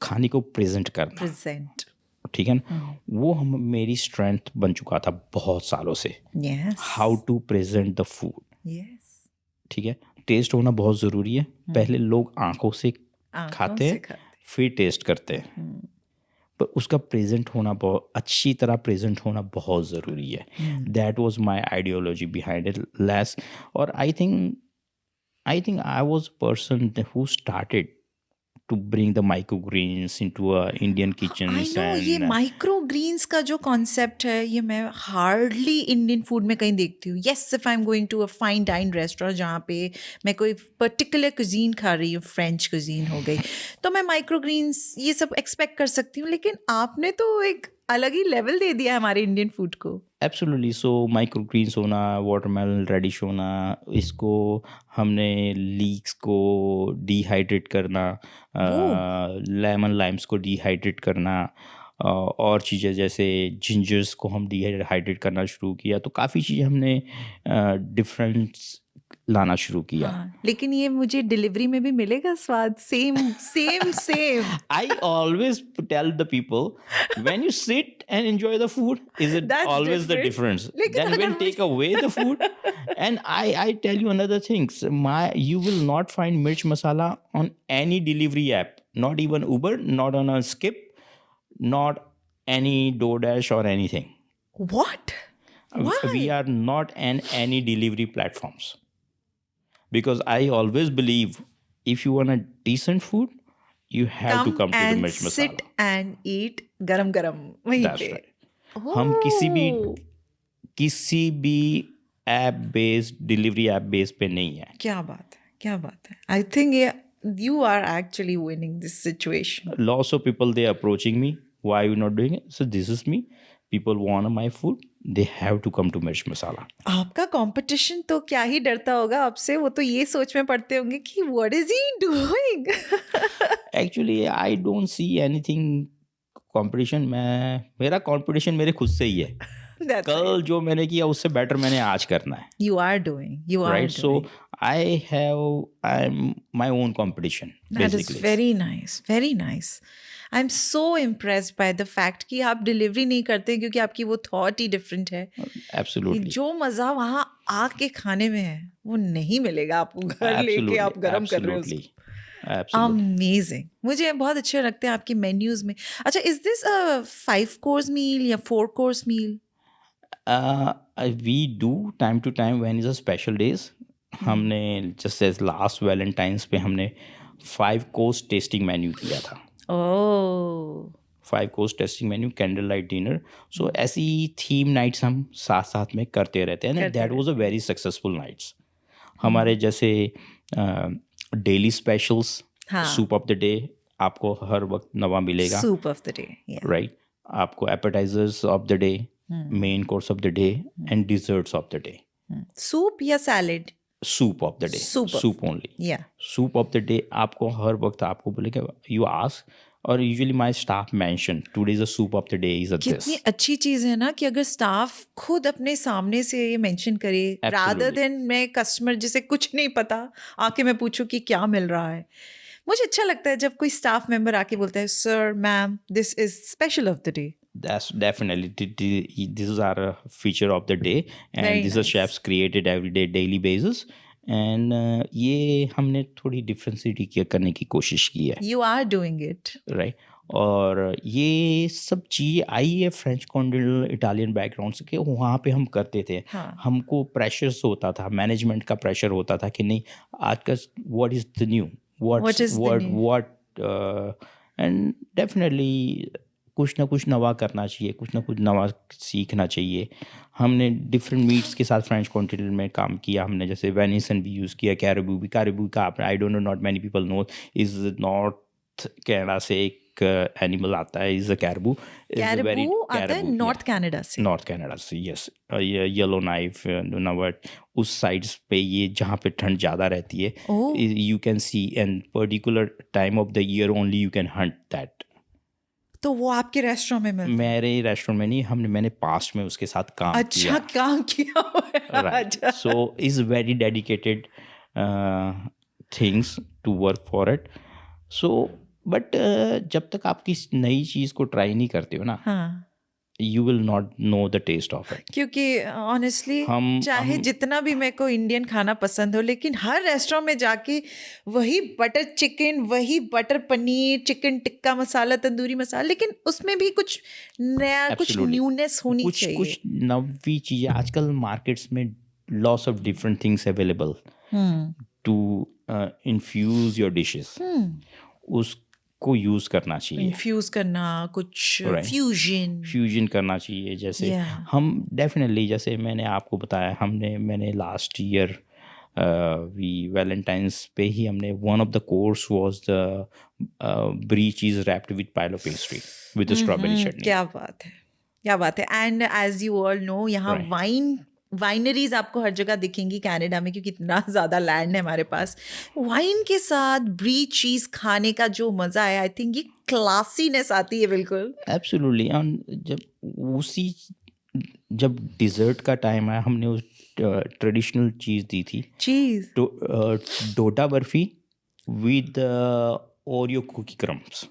खाने को प्रेजेंट करना, प्रेजेंट. ठीक है ना, वो मेरी स्ट्रेंथ बन चुका था बहुत सालों से. Yes. How to present the food. Yes. ठीक है, टेस्ट होना बहुत ज़रूरी है. पहले लोग आंखों से खाते हैं, फिर टेस्ट करते हैं, पर उसका प्रेजेंट होना बहुत अच्छी तरह प्रेजेंट होना बहुत ज़रूरी है. That was my ideology behind it less. और I think I was person who started to bring the microgreens into Indian kitchens. I know, ये माइक्रो ग्रीन्स का जो कॉन्सेप्ट है, ये मैं हार्डली इंडियन फूड में कहीं देखती हूँ. Yes, if I am going to a fine dine restaurant जहाँ पे मैं कोई पर्टिकुलर कुजीन खा रही हूँ, फ्रेंच कुजीन हो गई, तो मैं माइक्रो ग्रीन्स ये सब एक्सपेक्ट कर सकती हूँ. लेकिन आपने तो एक अलग ही लेवल दे दिया है हमारे इंडियन फूड को. एब्सोल्युटली. सो माइक्रोग्रीन्स होना, वाटरमेलन रेडिश होना, इसको हमने लीक्स को डिहाइड्रेट करना, लेमन लाइम्स को डिहाइड्रेट करना, और चीज़ें जैसे जिंजर्स को हम डिहाइड्रेट करना शुरू किया. तो काफ़ी चीज़ें हमने डिफरेंस लाना शुरू किया. लेकिन ये मुझे डिलीवरी में भी मिलेगा स्वाद same. I always tell the people, when you sit and enjoy the food, is it That's always the different. difference? Then when take away the food, and I tell you another thing, you will not find mirch masala on any delivery app, not even Uber, not on a Skip, not any DoorDash or anything. What? Why? We are not on any delivery platforms. Because I always believe if you want a decent food, you have to come to the mirch masala. Sit and eat गरम वहीं पे. That's right. हम किसी भी app based delivery app base पे नहीं है. क्या बात है. I think you are actually winning this situation. Lots of people, they are approaching me, why are you not doing it? So this is me. People want my food, they have to come to mirch masala. आपका competition तो क्या ही डरता होगा आपसे, वो तो ये सोच में पड़ते होंगे कि what is he doing? Actually, I don't see anything competition. मेरा competition मेरे खुद से ही है. That's कल जो मैंने किया उससे बेटर मैंने आज करना है. You are doing. You are Right? So doing. I'm my own competition. That is basically. very nice. Very nice. I'm so impressed by the fact कि आप डिलीवरी नहीं करते क्योंकि आपकी वो थॉट ही डिफरेंट है. कि Absolutely. जो मज़ा वहाँ आके खाने में है वो नहीं मिलेगा आपको घर लेके आप गरम कर रहे हो उसको. Absolutely. अमेजिंग. मुझे बहुत अच्छे लगते हैं आपके मेन्यूज में. अच्छा, is this a 5 course meal या 4 course meal? We do time to time when is a special days. हमने just as last Valentine's पे हमने 5 course tasting menu किया था. ओह. 5 course tasting menu, candlelight dinner. So ऐसी थीम नाइट्स हम साथ साथ में करते रहते हैं. करते that was a very successful nights. हमारे जैसे डेली स्पेशल्स, हाँ. सूप ऑफ द डे आपको हर वक्त नवा मिलेगा. Soup of the day. Right. आपको appetizers of the day, main course of the day and desserts of the day. Soup या salad? Soup of the day. Soup only. या soup of the day आपको हर वक्त आपको बोलेगा, you ask, और usually my staff mention today is a soup of the day is a this. कितनी अच्छी चीज़ है ना कि अगर स्टाफ खुद अपने सामने से ये मेंशन करे, रादर देन मैं कस्टमर जिसे कुछ नहीं पता आके मैं पूछूं कि क्या मिल रहा है. मुझे अच्छा लगता है जब कोई स्टाफ मेंबर आके बोलता है, sir ma'am this is special of the day. That's definitely this is our feature of the day, and Very this is nice. chefs created every day daily basis. And ये हमने थोड़ी डिफरेंसिटी करने की कोशिश की है. You are doing it. Right. और ये सब चीज़ आई है फ्रेंच कॉन्टिनेंटल इटालियन बैकग्राउंड से कि वहाँ पे हम करते थे. हाँ. हमको प्रेशर्स होता था, मैनेजमेंट का प्रेशर होता था कि नहीं आज का what is the new, What is the new? What and definitely कुछ ना कुछ नवा करना चाहिए, कुछ ना कुछ नवा सीखना चाहिए. हमने डिफरेंट मीट्स के साथ फ्रेंच कॉन्टिनेंट में काम किया. हमने जैसे वेनिसन भी यूज़ किया, कैरेबू भी. कैरेबू का आई don't no, not many people know, is north Canada से एक एनिमल आता है, इज अ कैरेबू. कैरेबू आता है नॉर्थ कनाडा से. नॉर्थ कनाडा से, यस. येलो नाइफ नवट उस साइड्स पे, ये जहाँ पे ठंड ज़्यादा रहती है, you can see and particular time of the year only you can Hunt that. तो वो आपके रेस्टोरेंट में मिलता है? मेरे रेस्टोरेंट में नहीं, मैंने पास्ट में उसके साथ काम किया. अच्छा, काम किया हुआ है. अच्छा. So is very dedicated things to work for it. So but जब तक आप किसी नई चीज़ को ट्राई नहीं करते हो ना, हाँ. You will not know the taste of it. क्योंकि ऑनेस्टली चाहे जितना भी मेरे को इंडियन खाना पसंद हो, लेकिन हर रेस्टोरेंट में जाके वही बटर चिकन, वही बटर पनीर, चिकन टिक्का मसाला, तंदूरी मसाला, लेकिन उसमें भी कुछ नया, कुछ न्यूनेस होनी चाहिए. कुछ नवी चीज़ें आजकल मार्केट्स में lots of different things available to infuse your dishes. उसको यूज़ करना चाहिए. इन्फ्यूज करना, कुछ फ्यूजन करना चाहिए. जैसे हम डेफिनेटली, जैसे मैंने आपको बताया, मैंने लास्ट ईयर वी वैलेंटाइंस पे ही हमने one of the course was the brie cheese wrapped with filo pastry with strawberry chutney. क्या बात है, क्या बात है. And as you all know, यहाँ वाइनरीज आपको हर जगह दिखेंगी कनाडा में, क्योंकि इतना ज़्यादा लैंड है हमारे पास. वाइन के साथ ब्री चीज़ खाने का जो मज़ा है, आई थिंक ये क्लासीनेस आती है. बिल्कुल एब्सोल्युटली. जब डिज़र्ट का टाइम आया, हमने उस ट्रेडिशनल चीज़ दी थी, cheese doda barfi with Oreo cookie crumbs.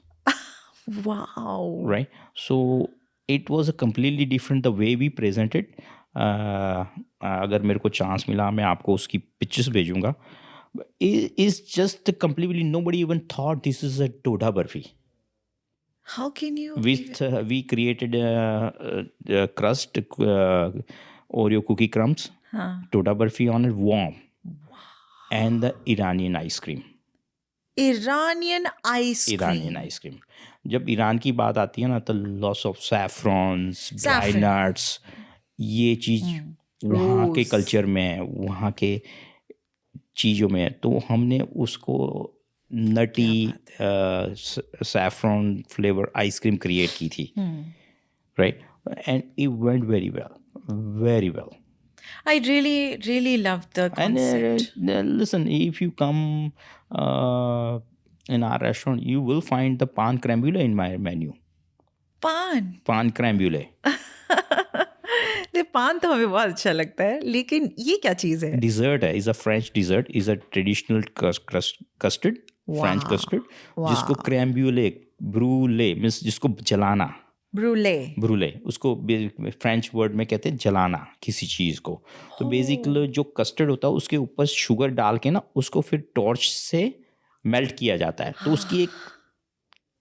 Wow. Right. So it was a completely different the way we presented. अगर मेरे को चांस मिला, मैं आपको उसकी पिक्चर्स भेजूंगा. Is just completely nobody even thought this is a doda barfi. How can you? We created a crust, Oreo cookie crumbs, doda barfi on it, warm, and the Iranian ice cream. Iranian ice cream. जब Iran की बात आती है ना, तो lots of saffrons, dry nuts, ये चीज़ वहाँ के कल्चर में, वहाँ के चीज़ों में, तो हमने उसको नटी सैफ्रॉन फ्लेवर आइसक्रीम क्रिएट की थी. Right. And it went very well. I really love the concept. And listen, if you come in our restaurant, you will find the pan crème brûlée in my menu. Pan crème brûlée. पान तो हमें बहुत अच्छा लगता है, लेकिन ये क्या चीज है? डिजर्ट है, is a French dessert, is a traditional custard, French custard, जिसको क्रैम ब्रूले मीन्स जिसको जलाना, ब्रूले उसको फ्रेंच वर्ड में कहते हैं जलाना किसी चीज़ को। तो बेसिकली जो कस्टर्ड होता है उसके ऊपर शुगर डाल के ना उसको फिर टॉर्च से मेल्ट किया जाता है, तो उसकी एक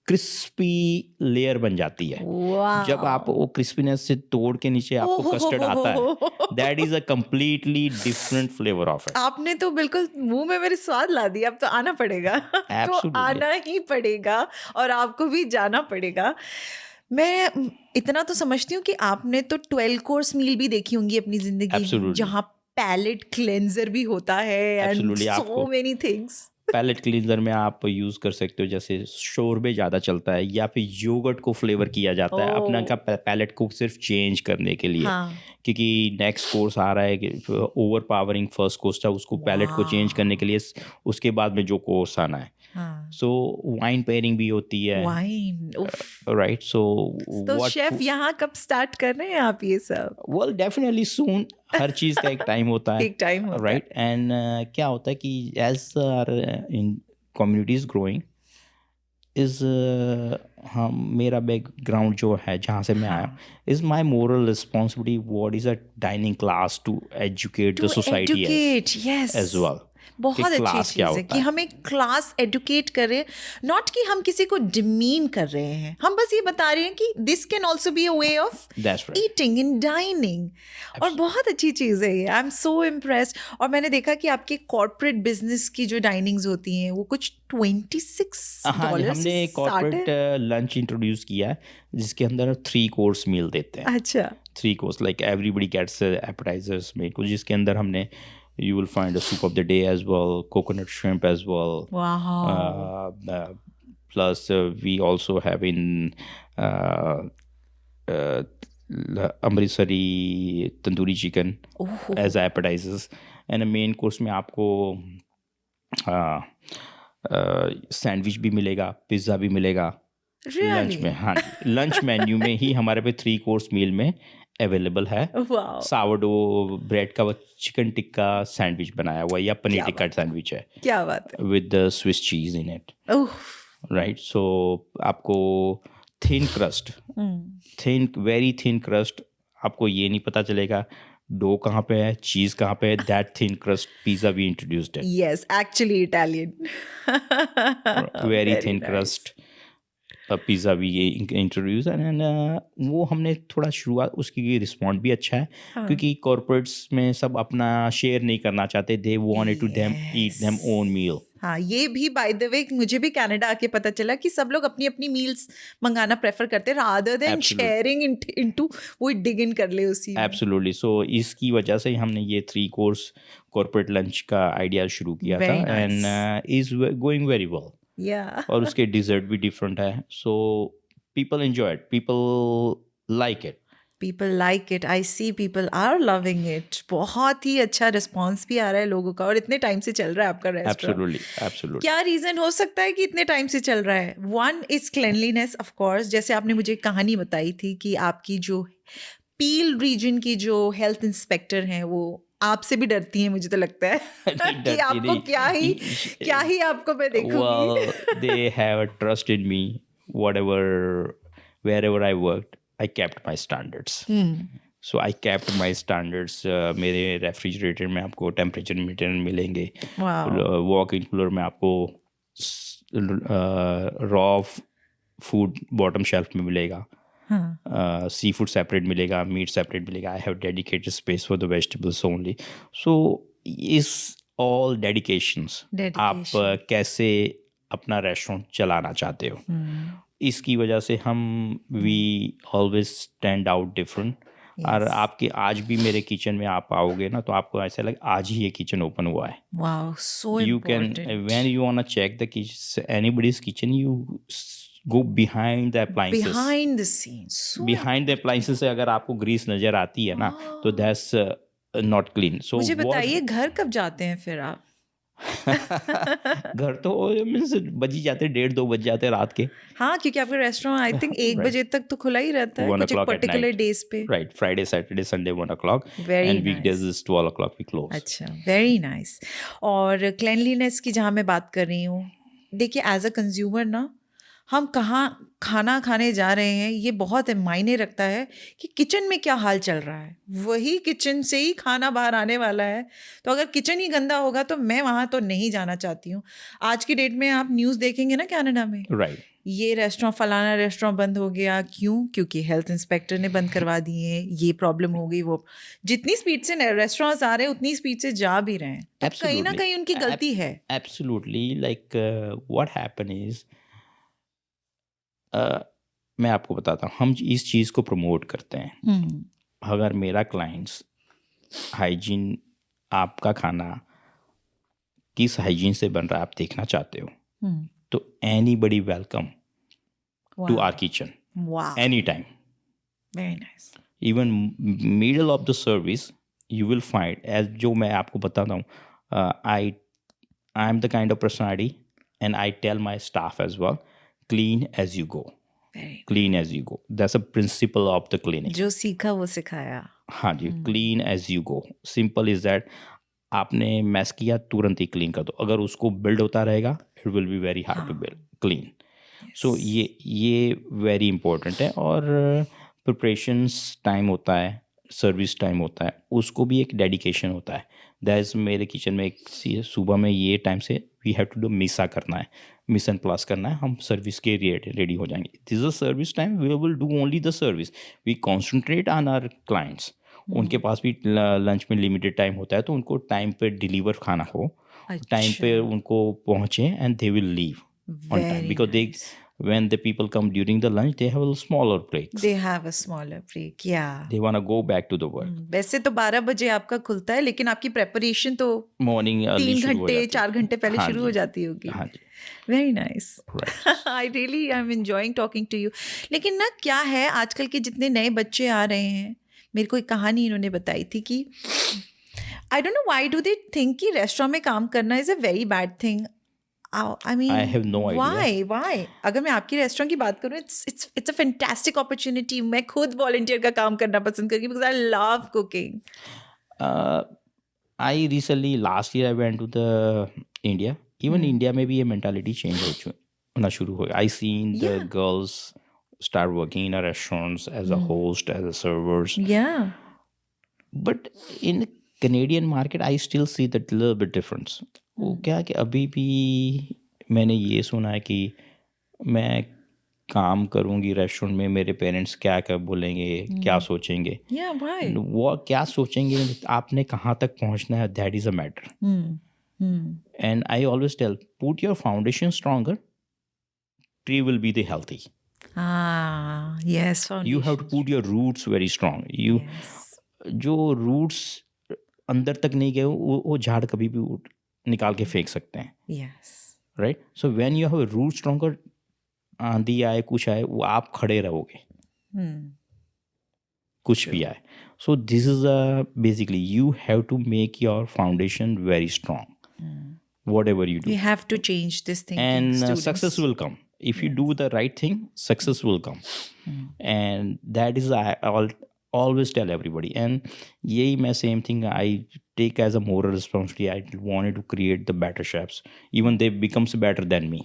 क्रिस्पी लेयर बन जाती है। जब आप वो क्रिस्पीनेस से तोड़ के नीचे आपको कस्टर्ड आता है, that is a completely different flavour of it. आपने तो बिल्कुल मुंह में मेरे स्वाद ला दिया, अब तो आना पड़ेगा। तो आना ही पड़ेगा और आपको भी जाना पड़ेगा। मैं इतना तो समझती हूँ कि आपने तो 12 कोर्स मील भी देखी होंगी अपनी जिंदगी, जहाँ पैलेट क्लेंजर भी होता है and so many things. Palate cleanser में आप यूज़ कर सकते हो, जैसे शोरबे ज़्यादा चलता है या फिर योगर्ट को फ्लेवर किया जाता है अपना का पैलेट को सिर्फ चेंज करने के लिए। क्योंकि नेक्स्ट कोर्स आ रहा है कि ओवर पावरिंग फर्स्ट कोर्स था, उसको पैलेट को चेंज करने के लिए उसके बाद में जो कोर्स आना है। सो वाइन पेयरिंग भी होती है, राइट? तो शेफ यहाँ कब स्टार्ट कर रहे हैं आप ये सब? वेल डेफिनेटली सून। हर चीज़ का एक टाइम होता है, एक टाइम होता है, राइट? एंड क्या होता है कि as are in communities growing is हम मेरा बैकग्राउंड जो है जहाँ से मैं आया is my moral responsibility what is a dining class to educate the society as well. बहुत अच्छी चीज़ है कि हमें क्लास एडुकेट करें, नॉट कि हम किसी को डिमीन कर रहे हैं, हम बस ये बता रहे हैं कि this can also be a way of eating in dining. और बहुत अच्छी चीज़ है ये, आई एम सो इम्प्रेस्ड। और मैंने देखा कि आपके कॉर्पोरेट बिजनेस की जो डाइनिंग्स होती हैं वो कुछ $26 हमने कॉर्पोरेट लंच इंट्रोड्यूस किया है जिसके अंदर 3 कोर्स मील देते हैं। अच्छा, 3 course like everybody gets appetisers made, जिसके अंदर हमने you will find a soup of the day as well, coconut shrimp as well. Wow. Plus we also have in Amritsari tandoori chicken as appetizers, and a main course में आपको sandwich भी मिलेगा, pizza भी मिलेगा lunch में। हाँ, lunch menu में ही हमारे पे 3 कोर्स मील में अवेलेबल है। सावरडो ब्रेड का चिकन टिक्का सैंडविच बनाया हुआ या पनीर टिक्का सैंडविच है। क्या बात है, with Swiss cheese in it, right? So आपको thin crust, very thin crust, आपको ये नहीं पता चलेगा डो कहाँ पे है, चीज कहाँ पे है। That thin crust pizza we introduced है। Yes, actually Italian, very thin crust pizza भी ये इंट्रोड्यूस एंड वो हमने थोड़ा शुरुआत, उसकी रिस्पॉन्ड भी अच्छा है। क्योंकि कॉर्पोरेट्स में सब अपना शेयर नहीं करना चाहते, they wanted to them eat them own meal. हाँ, ये भी बाय द वे मुझे भी कनाडा आके पता चला कि सब लोग अपनी अपनी मील्स मंगाना प्रेफर करते हैं रादर देन शेयरिंग इनटू वो डिग इन कर ले उसी। एब्सोल्युटली। सो इसकी वजह से हमने ये 3 कोर्स कॉर्पोरेट लंच का आइडिया शुरू किया था and is going very well. और उसके डिजर्ट भी डिफरेंट है, so people enjoy it, people like it, I see people are loving it. बहुत ही अच्छा रिस्पॉन्स भी आ रहा है लोगों का, और इतने टाइम से चल रहा है आपका रेस्टोरेंट। एब्सोल्युटली। क्या रीजन हो सकता है कि इतने टाइम से चल रहा है? One is cleanliness of course, जैसे आपने मुझे कहानी बताई थी कि आपकी जो पील रीजन की जो हेल्थ इंस्पेक्टर हैं वो आपसे भी डरती हैं, मुझे तो लगता है कि आपको क्या ही आपको मैं देखूंगी। Well, they have a trust in me. Wherever I worked, I kept my standards. So I kept my standards. मेरे रेफ्रिजरेटर में आपको टेम्परेचर मीटर मिलेंगे। वॉक इन कूलर में आपको रॉ फूड बॉटम शेल्फ में मिलेगा, सी फूड सेपरेट मिलेगा, meat separate मिलेगा। I have dedicated space for the vegetables only. So is all dedications आप कैसे अपना रेस्टोरेंट चलाना चाहते हो, इसकी वजह से हम we always stand out different. और आपके आज भी मेरे किचन में आप आओगे ना तो आपको ऐसा लगे आज ही ये किचन ओपन हुआ है। Wow, so you can when you want to check the kitchen, anybody's kitchen, you go behind the appliances, behind the appliances से अगर आपको ग्रीस नजर आती है ना तो that's not clean. So मुझे बताइए घर कब जाते हैं फिर आप? घर तो मीन्स बज ही जाते, 1:30-2 बज जाते रात के. हाँ, क्योंकि आपका रेस्टोरेंट आई थिंक 1 Right. बजे तक तो खुला ही रहता है 1 कुछ एक o'clock at particular night. Days पे. Right, Friday, Saturday, Sunday 1 o'clock, very and weekdays nice. is 12 o'clock we close. अच्छा, वेरी नाइस. और क्लेanलीनेस की जहाँ मैं बात कर रही हूँ, देखिए एज अ कंज्यूमर ना, हम कहाँ खाना खाने जा रहे हैं ये बहुत मायने रखता है कि किचन में क्या हाल चल रहा है. वही किचन से ही खाना बाहर आने वाला है. तो अगर किचन ही गंदा होगा तो मैं वहाँ तो नहीं जाना चाहती हूँ. आज की डेट में आप न्यूज़ देखेंगे ना कनाडा में, Right. ये रेस्टोरेंट फलाना रेस्टोरेंट बंद हो गया. क्यों? क्योंकि हेल्थ इंस्पेक्टर ने बंद करवा दिए, ये प्रॉब्लम हो गई. वो जितनी स्पीड से रेस्टोरेंट्स आ रहे हैं उतनी स्पीड से जा भी रहे हैं. तो कहीं ना Absolutely. कहीं उनकी गलती है. Absolutely. Like what happened is, मैं आपको बताता हूँ, हम इस चीज़ को प्रमोट करते हैं. अगर मेरा क्लाइंट्स हाइजीन, आपका खाना किस हाइजीन से बन रहा है आप देखना चाहते हो, तो anybody welcome to our kitchen वाह, any time. Very nice. Even middle of the service you will find, as जो मैं आपको बताता हूँ, I am the kind of personality and I tell my staff as well, clean as you go. Clean as you go, that's a principle of the cleaning. जो सीखा वो सिखाया. हाँ जी, clean as you go. Simple is that. आपने mess किया तुरंत ही clean कर दो. अगर उसको बिल्ड होता रहेगा it will be very hard to build clean. So ये वेरी इंपॉर्टेंट है. और प्रिपरेशंस टाइम होता है, सर्विस टाइम होता है, उसको भी एक डेडिकेशन होता है. दैट इज मेरे किचन में एक सुबह में ये टाइम से वी हैव टू डू मिसा करना है, मिस एंड प्लस करना है, हम सर्विस के रेडी हो जाएंगे. This is a service time, we will do only the service. We concentrate on our clients. उनके पास भी लंच में लिमिटेड टाइम होता है, तो उनको टाइम पे डिलीवर खाना हो, टाइम पे उनको पहुँचे, and they will leave on time because they when the people come during the lunch they have a smaller breaks. They have a smaller break, yeah. They want to go back to the work. वैसे तो 12 बजे आपका खुलता है, लेकिन आपकी preparation तो morning 3 घंटे 4 घंटे पहले शुरू हो जाती होगी. हाँ जी. Very nice. I really I am enjoying talking to you. लेकिन ना क्या है, आजकल के जितने नए बच्चे आ रहे हैं, मेरे को एक कहानी इन्होंने बताई थी कि आई don't know why do they think कि रेस्टोरेंट में काम करना is a very bad thing. I mean, I have no idea. Why? अगर मैं आपकी रेस्टोरेंट की बात करूँ, it's a fantastic opportunity. मैं खुद वॉलंटियर का काम करना पसंद करूँगी because I love cooking. I recently last year I went to the India. Even India में भी ये mentality change होना शुरू हो गया. I seen the girls start working in a restaurants as a host, as a servers. Yeah. But in Canadian market I still see that little bit difference. वो क्या कि अभी भी मैंने ये सुना है कि मैं काम करूँगी रेस्टोरेंट में, मेरे पेरेंट्स क्या क्या बोलेंगे, क्या सोचेंगे. वो क्या सोचेंगे, आपने कहाँ तक पहुँचना है, that is a matter. And I always tell, put your foundation stronger, tree will be the healthy. Yes, you have to put your roots very strong. You जो रूट्स अंदर तक नहीं गए वो झाड़ कभी भी निकाल के फेंक सकते हैं. Yes. Right. So when you have a root stronger, आंधी आए कुछ आए वो आप खड़े रहोगे, कुछ भी आए. So this is basically you have to make your foundation very strong. whatever you do, we have to change this thing, and students. success will come if you do the right thing. Success will come. And that is I always tell everybody, and यही मैं same thing I take as a moral responsibility. I wanted to create the better chefs, even they becomes better than me.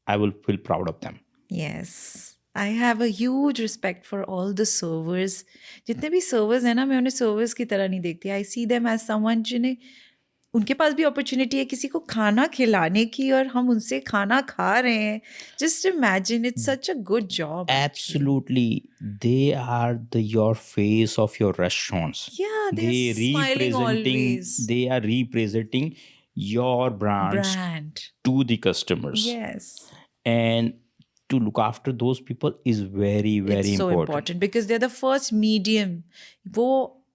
I will feel proud of them. Yes, I have a huge respect for all the servers. जितने भी servers हैं ना, मैं उन्हें servers की तरह नहीं देखती. I see them as someone जिन्हें उनके पास भी अपॉर्चुनिटी है किसी को खाना खिलाने की, और हम उनसे खाना खा रहे हैं. Just imagine, it's such a good job. Absolutely, they are your face of your restaurants. Yeah, they're smiling always. They are representing your brand to the customers. Yes. And to look after those people is very, very it's so important because they're the first medium. वो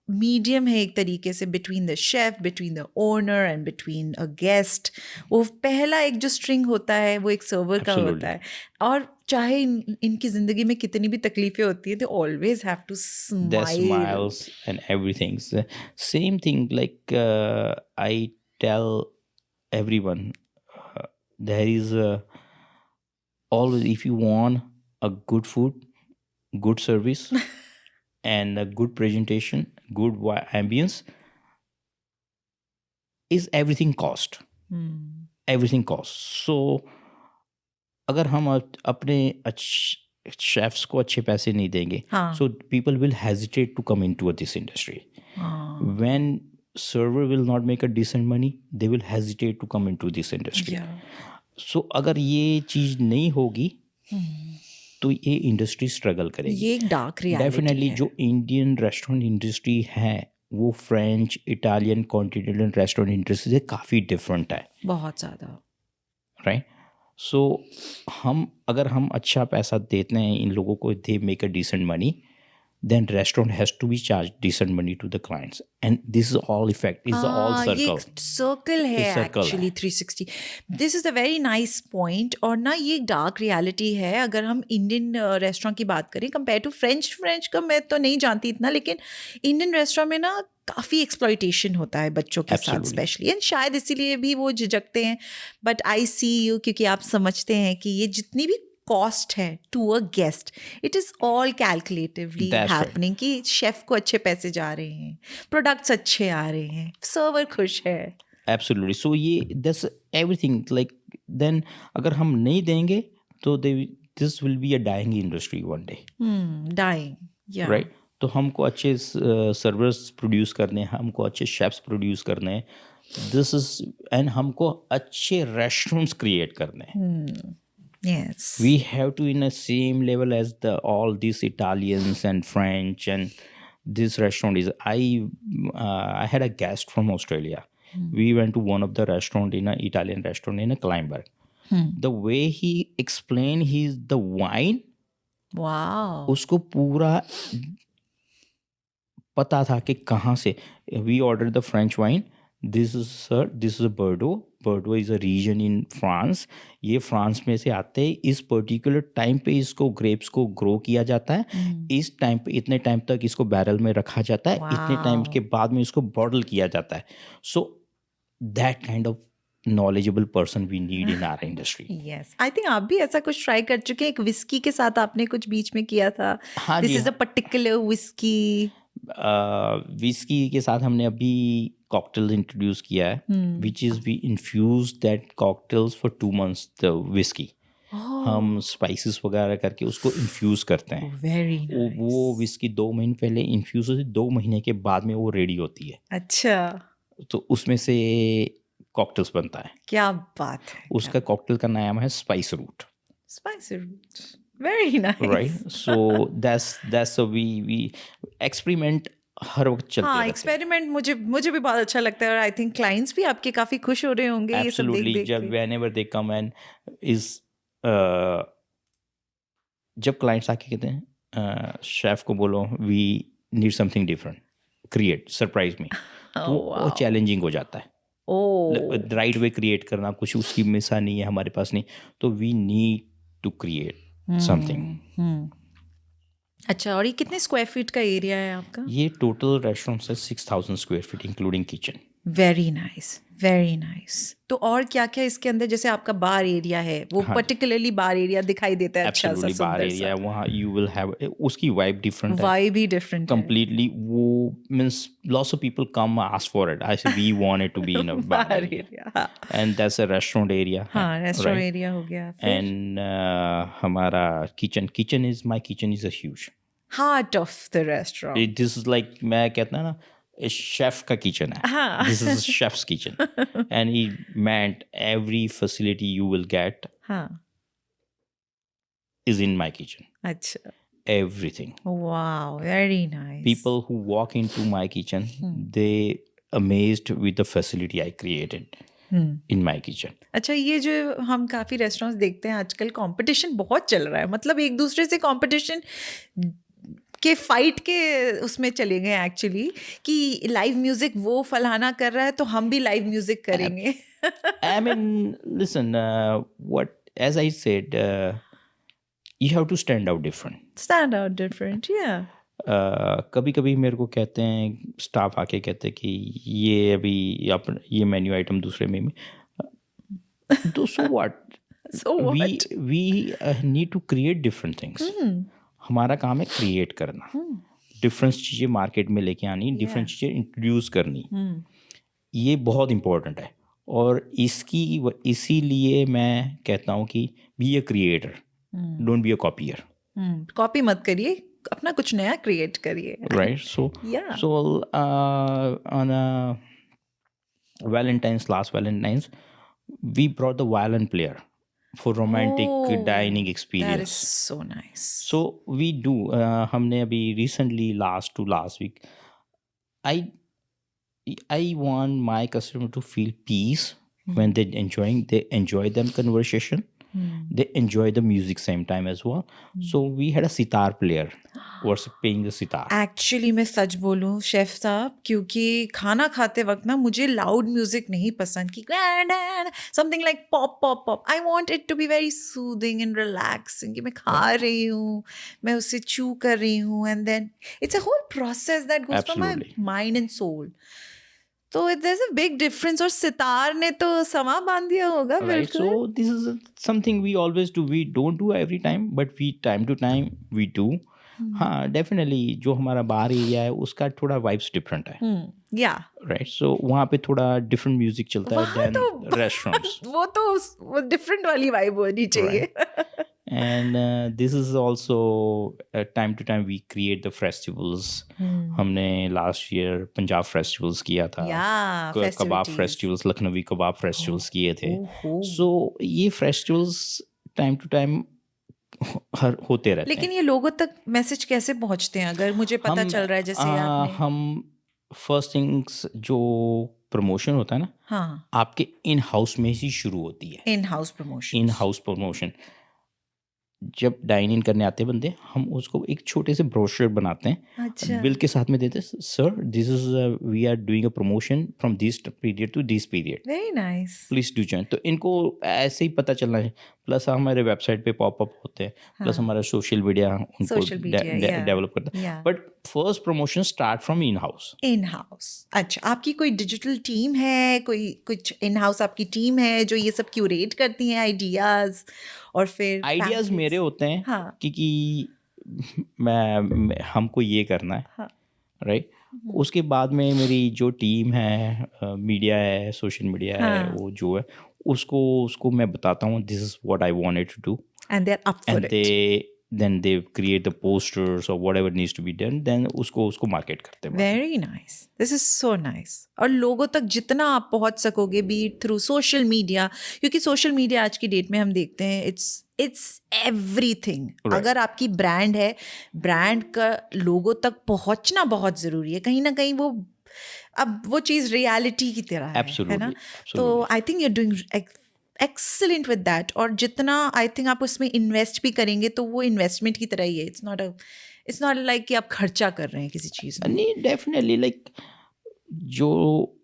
medium है एक तरीके से between the chef, between the owner and between a guest. वो पहला एक जो string होता है वो एक सर्वर का होता है. और चाहे इनकी जिंदगी में कितनी भी तकलीफें होती है, they always have to smile. The smiles and everything. Same thing, like I tell everyone, there is always, if you want a good food, good service, and a good presentation, good ambience, is everything cost. Everything costs. So अगर हम अपने chefs को अच्छे पैसे नहीं देंगे, so people will hesitate to come into this industry. When server will not make a decent money, they will hesitate to come into this industry. So अगर ये चीज नहीं होगी तो ये इंडस्ट्री स्ट्रगल करेगी. ये एक डार्क रियलिटी डेफिनेटली है. जो इंडियन रेस्टोरेंट इंडस्ट्री है वो French, Italian, continental restaurant industry से काफ़ी डिफरेंट है, बहुत ज़्यादा. राइट. सो अगर हम अच्छा पैसा देते हैं इन लोगों को, they make a decent money, then restaurant has to be charged decent money to the clients, and this is all effect, is all circle. ये circle है actually 360. This is a very nice point. और ना ये dark reality है. अगर हम Indian restaurant की बात करें कंपेयर टू फ्रेंच का मैं तो नहीं जानती इतना, लेकिन इंडियन रेस्टोरेंट में ना काफ़ी एक्सप्लॉयटेशन होता है बच्चों के साथ स्पेशली, एंड शायद इसीलिए भी वो झिझकते हैं. बट आई सी यू, क्योंकि आप समझते हैं कि ये जितनी भी कॉस्ट है to a guest, it is all calculatively happening कि शेफ को अच्छे पैसे जा रहे हैं, प्रोडक्ट्स अच्छे आ रहे हैं, सर्वर खुश है. एब्सोल्युटली. सो ये दैट्स एवरीथिंग. लाइक देन अगर हम नहीं देंगे तो this will be a dying industry one day. Dying, या राइट. तो हमको अच्छे सर्वर्स प्रोड्यूस करने हैं, हमको अच्छे शेफ्स प्रोड्यूस करने हैं, दिस इज, एंड हमको अच्छे रेस्टोरेंट्स क्रिएट करने हैं. Yes. We have to in the same level as all these Italians and French, and this restaurant is. I had a guest from Australia. We went to one of the restaurant in an Italian restaurant in a Kleinberg. The way he explained the wine. Wow. उसको पूरा पता था कि कहाँ से. We ordered the French wine. This is a Bordeaux. Bordeaux is a region in France. ये France में से आते हैं. इस पर्टिकुलर टाइम पे इसको ग्रेप्स को ग्रो किया जाता है. इस टाइम पे इतने टाइम तक इसको बैरल में रखा जाता है. इतने टाइम के बाद में इसको बॉटल किया जाता है. So that kind of knowledgeable person we need in our industry. Yes, I think आप भी ऐसा कुछ ट्राई कर चुके हैं. एक विस्की के साथ आपने कुछ बीच में किया था. This is a particular whiskey. Whiskey के साथ हमने अभी कॉकटेल इंट्रोड्यूस किया है, which is we infuse that cocktails for 2 months the whiskey. हम स्पाइसेस वगैरह करके उसको इन्फ्यूज करते हैं. Very nice. वो विस्की 2 महीने पहले इन्फ्यूज होती है, 2 महीने के बाद में वो रेडी होती है. अच्छा. तो उसमें से कॉकटेल्स बनता है. क्या बात है. उसका कॉकटेल का नाम है spice route. Spice route. Very nice. Right. So that's so we experiment हर वक्त चलते रहते हैं. एक्सपेरिमेंट मुझे भी बहुत अच्छा लगता है, और आई थिंक क्लाइंट्स भी आपके काफी खुश हो रहे होंगे ये सब देख के. जब whenever they come and जब क्लाइंट्स आके कहते हैं शेफ को बोलो we need something different, create, surprise me. तो वो चैलेंजिंग हो जाता है. राइट वे क्रिएट करना, कुछ उसकी मिसा नहीं है हमारे पास नहीं, तो we need to create something. अच्छा, और ये कितने स्क्वायर फीट का एरिया है आपका? ये टोटल रेस्टोरेंट है 6000 square feet including kitchen. Very nice, very nice. तो और क्या क्या इसके अंदर, जैसे आपका बार एरिया है, वो पर्टिकुलरली बार एरिया दिखाई देता है. अच्छा सा बार एरिया, वहाँ यू विल हैव, उसकी वाइब डिफरेंट है. वाइब ही डिफरेंट कंप्लीटली. वो means lots of people come ask for it. I say we want it to be in a bar area, and that's a restaurant area. हाँ, restaurant area हो गया. And हमारा kitchen is a huge heart of the restaurant. This is like, मैं कहता हूं ना, chef का kitchen है. This is chefs kitchen, and he meant every facility you will get is in my kitchen. अच्छा. Everything. Wow, very nice. People who walk into my kitchen, they amazed with the facility I created in my kitchen. अच्छा, ये जो हम काफी restaurants देखते हैं आजकल, competition बहुत चल रहा है. मतलब एक दूसरे से कंपटीशन के फाइट के उसमें चले गए एक्चुअली, कि लाइव म्यूजिक वो फलाना कर रहा है तो हम भी लाइव म्यूजिक करेंगे. I mean, listen, as I said, you have to stand out different, yeah. कभी कभी मेरे को कहते हैं, स्टाफ आके कहते हैं कि ये अभी ये मेन्यू आइटम दूसरे में So what? So what? We need to create different things. हमारा काम है क्रिएट करना, डिफरेंट चीज़ें मार्केट में लेके आनी, डिफरेंट चीज़ें इंट्रोड्यूस करनी, ये बहुत इम्पोर्टेंट है। और इसीलिए मैं कहता हूँ कि be a creator, don't be a copier. Copy मत करिए, अपना कुछ नया क्रिएट करिए। Right, so on last Valentine's, we brought the violin player for romantic dining experience. That is so nice. So we do. हमने अभी recently last week, I want my customer to feel peace when they enjoy them conversation. They enjoy the music same time as well. So we had a sitar player was playing the sitar. Actually मैं सच बोलूं chef साहब, क्योंकि खाना खाते वक्त ना मुझे loud music नहीं पसंद कि something like pop pop pop. I want it to be very soothing and relaxing, कि मैं खा रही हूँ, मैं उसे चू कर रही हूँ, and then it's a whole process that goes from my mind and soul. तो there's a big difference। और सितार ने तो समा बांध दिया होगा। Right, so this is something we always do. We don't do every time, but we time to time we do. हाँ, definitely जो हमारा बार एरिया है उसका थोड़ा वाइब्स डिफरेंट है। या राइट, सो वहाँ पे थोड़ा डिफरेंट म्यूजिक चलता है देन रेस्टोरेंट्स। वो डिफरेंट वाली वाइब होनी चाहिए। And this is also time to time we create the festivals. हमने लास्ट ईयर पंजाब फेस्टिवल्स किया था, कबाब फेस्टिवल्स, लखनवी कबाब फेस्टिवल्स किए थे। सो ये फेस्टिवल्स टाइम टू टाइम होते रहते हैं। लेकिन ये लोगों तक मैसेज कैसे पहुंचते हैं अगर मुझे पता चल रहा है जैसे आपने? हम फर्स्ट थिंग्स जो प्रमोशन होता है ना, हाँ, आपके इन हाउस में ही शुरू होती है। इन हाउस प्रमोशन जब डाइन इन करने आते हैं बंदे, हम उसको एक छोटे से ब्रोशर बनाते हैं। अच्छा। बिल के साथ में देते हैं, sir this is we are doing a promotion from this period to this period, very nice, please do join. तो इनको ऐसे ही पता चलना है। प्लस हमारे वेबसाइट पे पॉपअप होते हैं, प्लस हमारा सोशल मीडिया उनको डेवलप करता है। But first promotion start from in house. अच्छा, आपकी कोई डिजिटल टीम है, कोई कुछ इन हाउस आपकी टीम है जो ये सब क्यूरेट करती हैं आइडियाज? और फिर आइडियाज मेरे होते हैं, हाँ, क्योंकि हमको ये करना है। हाँ, राइट। उसके बाद में मेरी जो टीम है, मीडिया है, सोशल मीडिया है, वो जो है उसको मैं बताता हूँ this is what I wanted to do, and they are up for it. then they create the posters or whatever needs to be done, then उसको मार्केट करते हैं। Very nice, this is so nice। और लोगों तक जितना आप पहुंच सकोगे, बी थ्रू सोशल मीडिया, क्योंकि सोशल मीडिया आज की डेट में हम देखते हैं इट्स एवरीथिंग। अगर आपकी ब्रांड है, ब्रांड का लोगों तक पहुंचना बहुत ज़रूरी है। कहीं ना कहीं अब वो चीज़ रियलिटी की तरह है ना? तो I think you are doing excellent with that. और जितना आई थिंक आप उसमें इन्वेस्ट भी करेंगे तो वो इन्वेस्टमेंट की तरह ही है। इट्स नॉट लाइक कि आप खर्चा कर रहे हैं किसी चीज़ में। नहीं, डेफिनेटली लाइक जो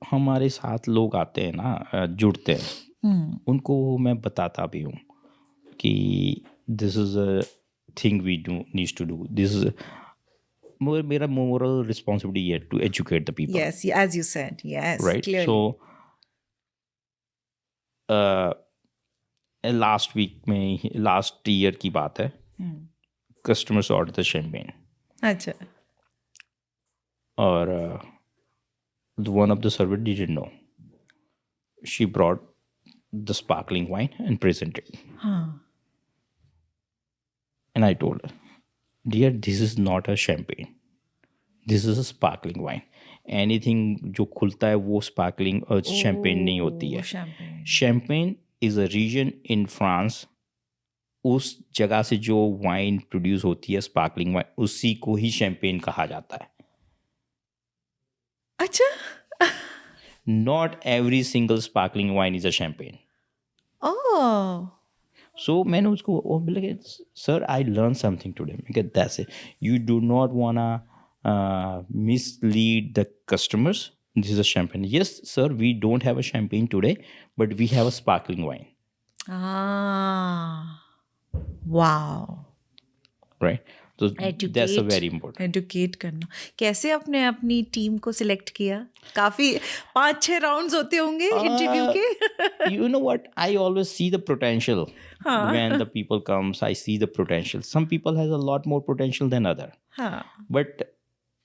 हमारे साथ लोग आते हैं ना, जुड़ते हैं, उनको मैं बताता भी हूँ कि this is a thing we do needs to do, this is मेरा मोरल रिस्पॉन्सिबिलिटी है to educate the people. Yes, as you said, yes, right. So last year की बात है, कस्टमर्स ऑर्डर द शैम्पेन। अच्छा। और one of the servers didn't know. She brought the sparkling wine and presented. And I told her, dear, this is not a champagne. This is a sparkling wine. Anything जो खुलता है वो sparkling और champagne नहीं होती है। Champagne is a region in France. उस जगह से जो वाइन प्रोड्यूस होती है, स्पार्कलिंग वाइन, उसी को ही शैम्पेन कहा जाता है। अच्छा। Not every single sparkling wine is a champagne. Oh. So मैंने उसको बोला, sir I learn something today. मैं कहता that's it, you do not वांना mislead the customers. This is a champagne. Yes, sir, we don't have a champagne today, but we have a sparkling wine. Ah. Wow. Right. तो that's a very important. Educate करना. कैसे आपने अपनी team को select किया? काफी 5-6 rounds होते होंगे इंटरव्यू के. You know what? I always see the potential when the people comes. I see the potential. Some people has a lot more potential than other. But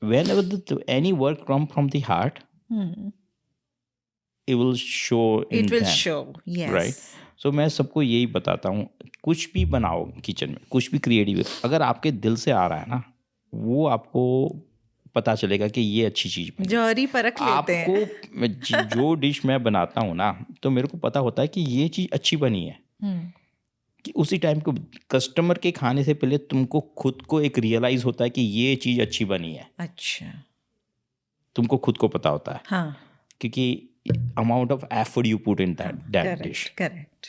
whenever any work come from the heart, it will show in It will them, show, yes. Right? So मैं सबको यही बताता हूँ, कुछ भी बनाओ kitchen में, कुछ भी क्रिएटिव, अगर आपके दिल से आ रहा है ना, वो आपको पता चलेगा कि ये अच्छी चीज़ बनी. जौहरी परख लेते हैं. आपको जो डिश मैं बनाता हूँ ना, तो मेरे को पता होता है कि ये चीज़ अच्छी बनी है. कि उसी टाइम को कस्टमर के खाने से पहले तुमको खुद को एक रियलाइज होता है कि ये चीज़ अच्छी बनी है. अच्छा. तुमको खुद को पता होता है. हाँ. क्योंकि amount of effort you put in that dish. Correct.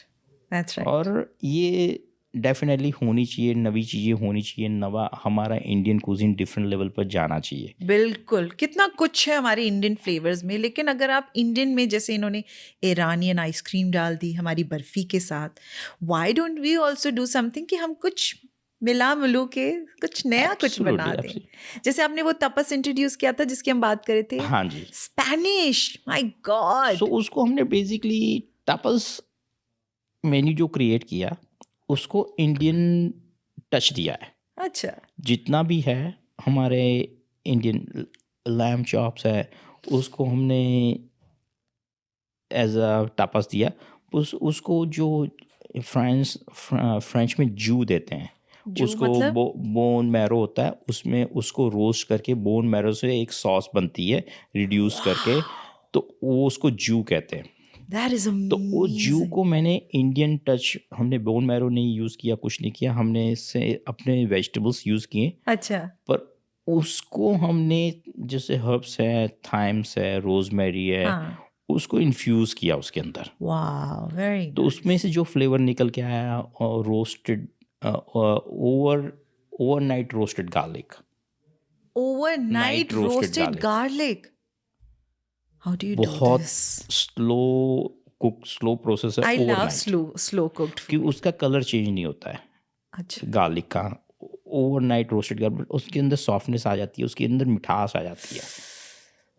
That's right. और ये डेफिनेटली होनी चाहिए, नवी चीज़ें होनी चाहिए, नवा हमारा इंडियन कुजीन डिफरेंट लेवल पर जाना चाहिए. बिल्कुल. कितना कुछ है हमारे इंडियन फ्लेवर्स में, लेकिन अगर आप इंडियन में, जैसे इन्होंने ईरानियन आइसक्रीम डाल दी हमारी बर्फ़ी के साथ, why don't we also do something कि हम कुछ मिला मिलू के कुछ नया कुछ बना दें. जैसे आपने वो तपस इंट्रोड्यूस किया था जिसकी हम बात कर रहे थे. हाँ जी. Spanish, my God. सो उसको हमने बेसिकली तपस मेन्यू जो क्रिएट किया, उसको इंडियन टच दिया है. अच्छा. जितना भी है हमारे इंडियन लैम चॉप्स है, उसको हमने एज अ टापस दिया. उसको जो फ्रेंच में जू देते हैं, उसको मतलब? बोन मैरो होता है, उसमें उसको रोस्ट करके बोन मैरो से एक सॉस बनती है रिड्यूस करके, तो वो उसको जू कहते हैं. तो वो जू को मैंने इंडियन टच, हमने बोन मैरो नहीं यूज़ किया, कुछ नहीं किया, हमने इससे अपने वेजिटेबल्स यूज़ किए. अच्छा. पर उसको हमने जैसे हर्ब्स है, थाइम्स है, रोजमेरी है, उसको इन्फ्यूज़ किया उसके अंदर. वाह, वेरी. तो उसमें से जो फ्लेवर निकल के आया, और roasted overnight roasted garlic. Overnight roasted garlic. How do you do this? बहुत slow process है. I love slow cooked food. कि उसका कलर चेंज नहीं होता है. अच्छा. गार्लिक का ओवरनाइट रोस्टेड गार्लिक, उसके अंदर सॉफ्टनेस आ जाती है, उसके अंदर मिठास आ जाती है.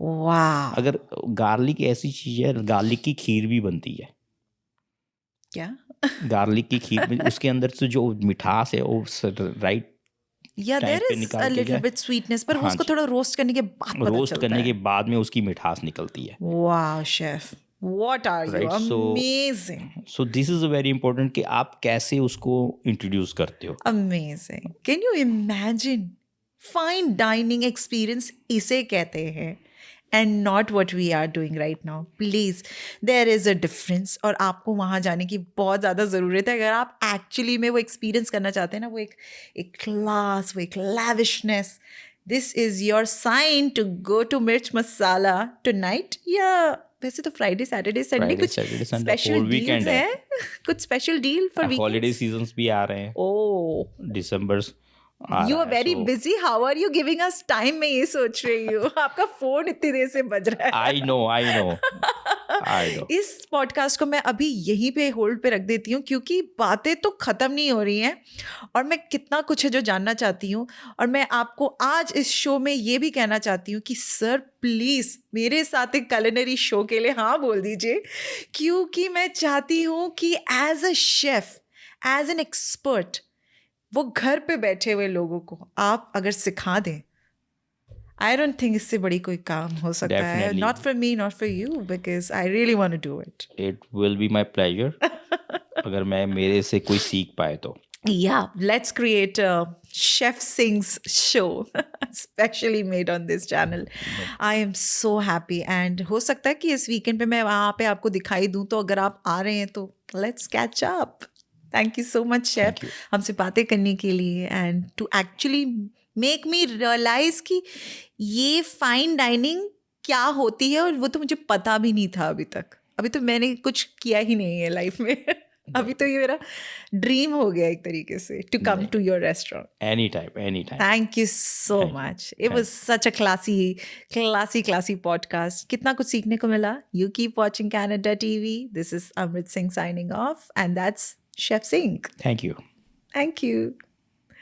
वाह. अगर गार्लिक ऐसी चीज़ है, गार्लिक की खीर भी बनती है. क्या? गार्लिक की खीर में उसके अंदर से जो मिठास है वो right there is a little bit sweetness, पर वो उसको थोड़ा रोस्ट करने के बाद पता चलता है. रोस्ट करने के बाद में उसकी मिठास निकलती है. वाह chef, what are you amazing. So this is a very important कि आप कैसे उसको इंट्रोड्यूस करते हो. Amazing. Can you imagine? Fine dining experience इसे कहते हैं, and not what we are doing right now. Please, there is a difference. और आपको वहाँ जाने की बहुत ज़्यादा ज़रूरत है अगर आप एक्चुअली में वो एक्सपीरियंस करना चाहते हैं ना, वो एक क्लास, वो एक lavishness. This is your sign to go to Mirch Masala tonight. या वैसे तो फ्राइडे सैटरडे संडे कुछ स्पेशल डील्स है. कुछ special deal for weekends. Holiday seasons भी आ रहे हैं. ओह, दिसंबर. You are very busy. How are you giving us time? मैं ये सोच रही हूँ. आपका फोन इतनी देर से बज रहा है. I know. इस पॉडकास्ट को मैं अभी यहीं पे होल्ड पे रख देती हूँ, क्योंकि बातें तो ख़त्म नहीं हो रही हैं और मैं कितना कुछ है जो जानना चाहती हूँ. और मैं आपको आज इस शो में ये भी कहना चाहती हूँ कि सर प्लीज़ मेरे साथ एक culinary शो के लिए हाँ बोल दीजिए, क्योंकि मैं चाहती हूँ कि as a chef, as an expert, वो घर पे बैठे हुए लोगों को आप अगर सिखा दें, आई डोंट थिंक इससे बड़ी कोई काम हो सकता है. Not for me, not for you, because I really want to do it. It will be my pleasure. अगर मैं मेरे से कोई सीख पाए तो. Yeah, let's create a Chef Sings show specially made on this channel. I am so happy, and हो सकता है कि इस वीकेंड पे मैं वहाँ पे आपको दिखाई दूँ, तो अगर आप आ रहे हैं तो let's catch up. Thank you so much, Chef, हमसे बातें करने के लिए, and to actually make me realize कि ये फाइन डाइनिंग क्या होती है, और वो तो मुझे पता भी नहीं था अभी तक. अभी तो मैंने कुछ किया ही नहीं है लाइफ में. अभी तो ये मेरा ड्रीम हो गया एक तरीके से, to come to your restaurant. Any time. Thank you so much. It was such a classy podcast. कितना कुछ सीखने को मिला. You keep watching Canada TV. This is Amrit Singh signing off, and that's Chef Sing. Thank you. Thank you.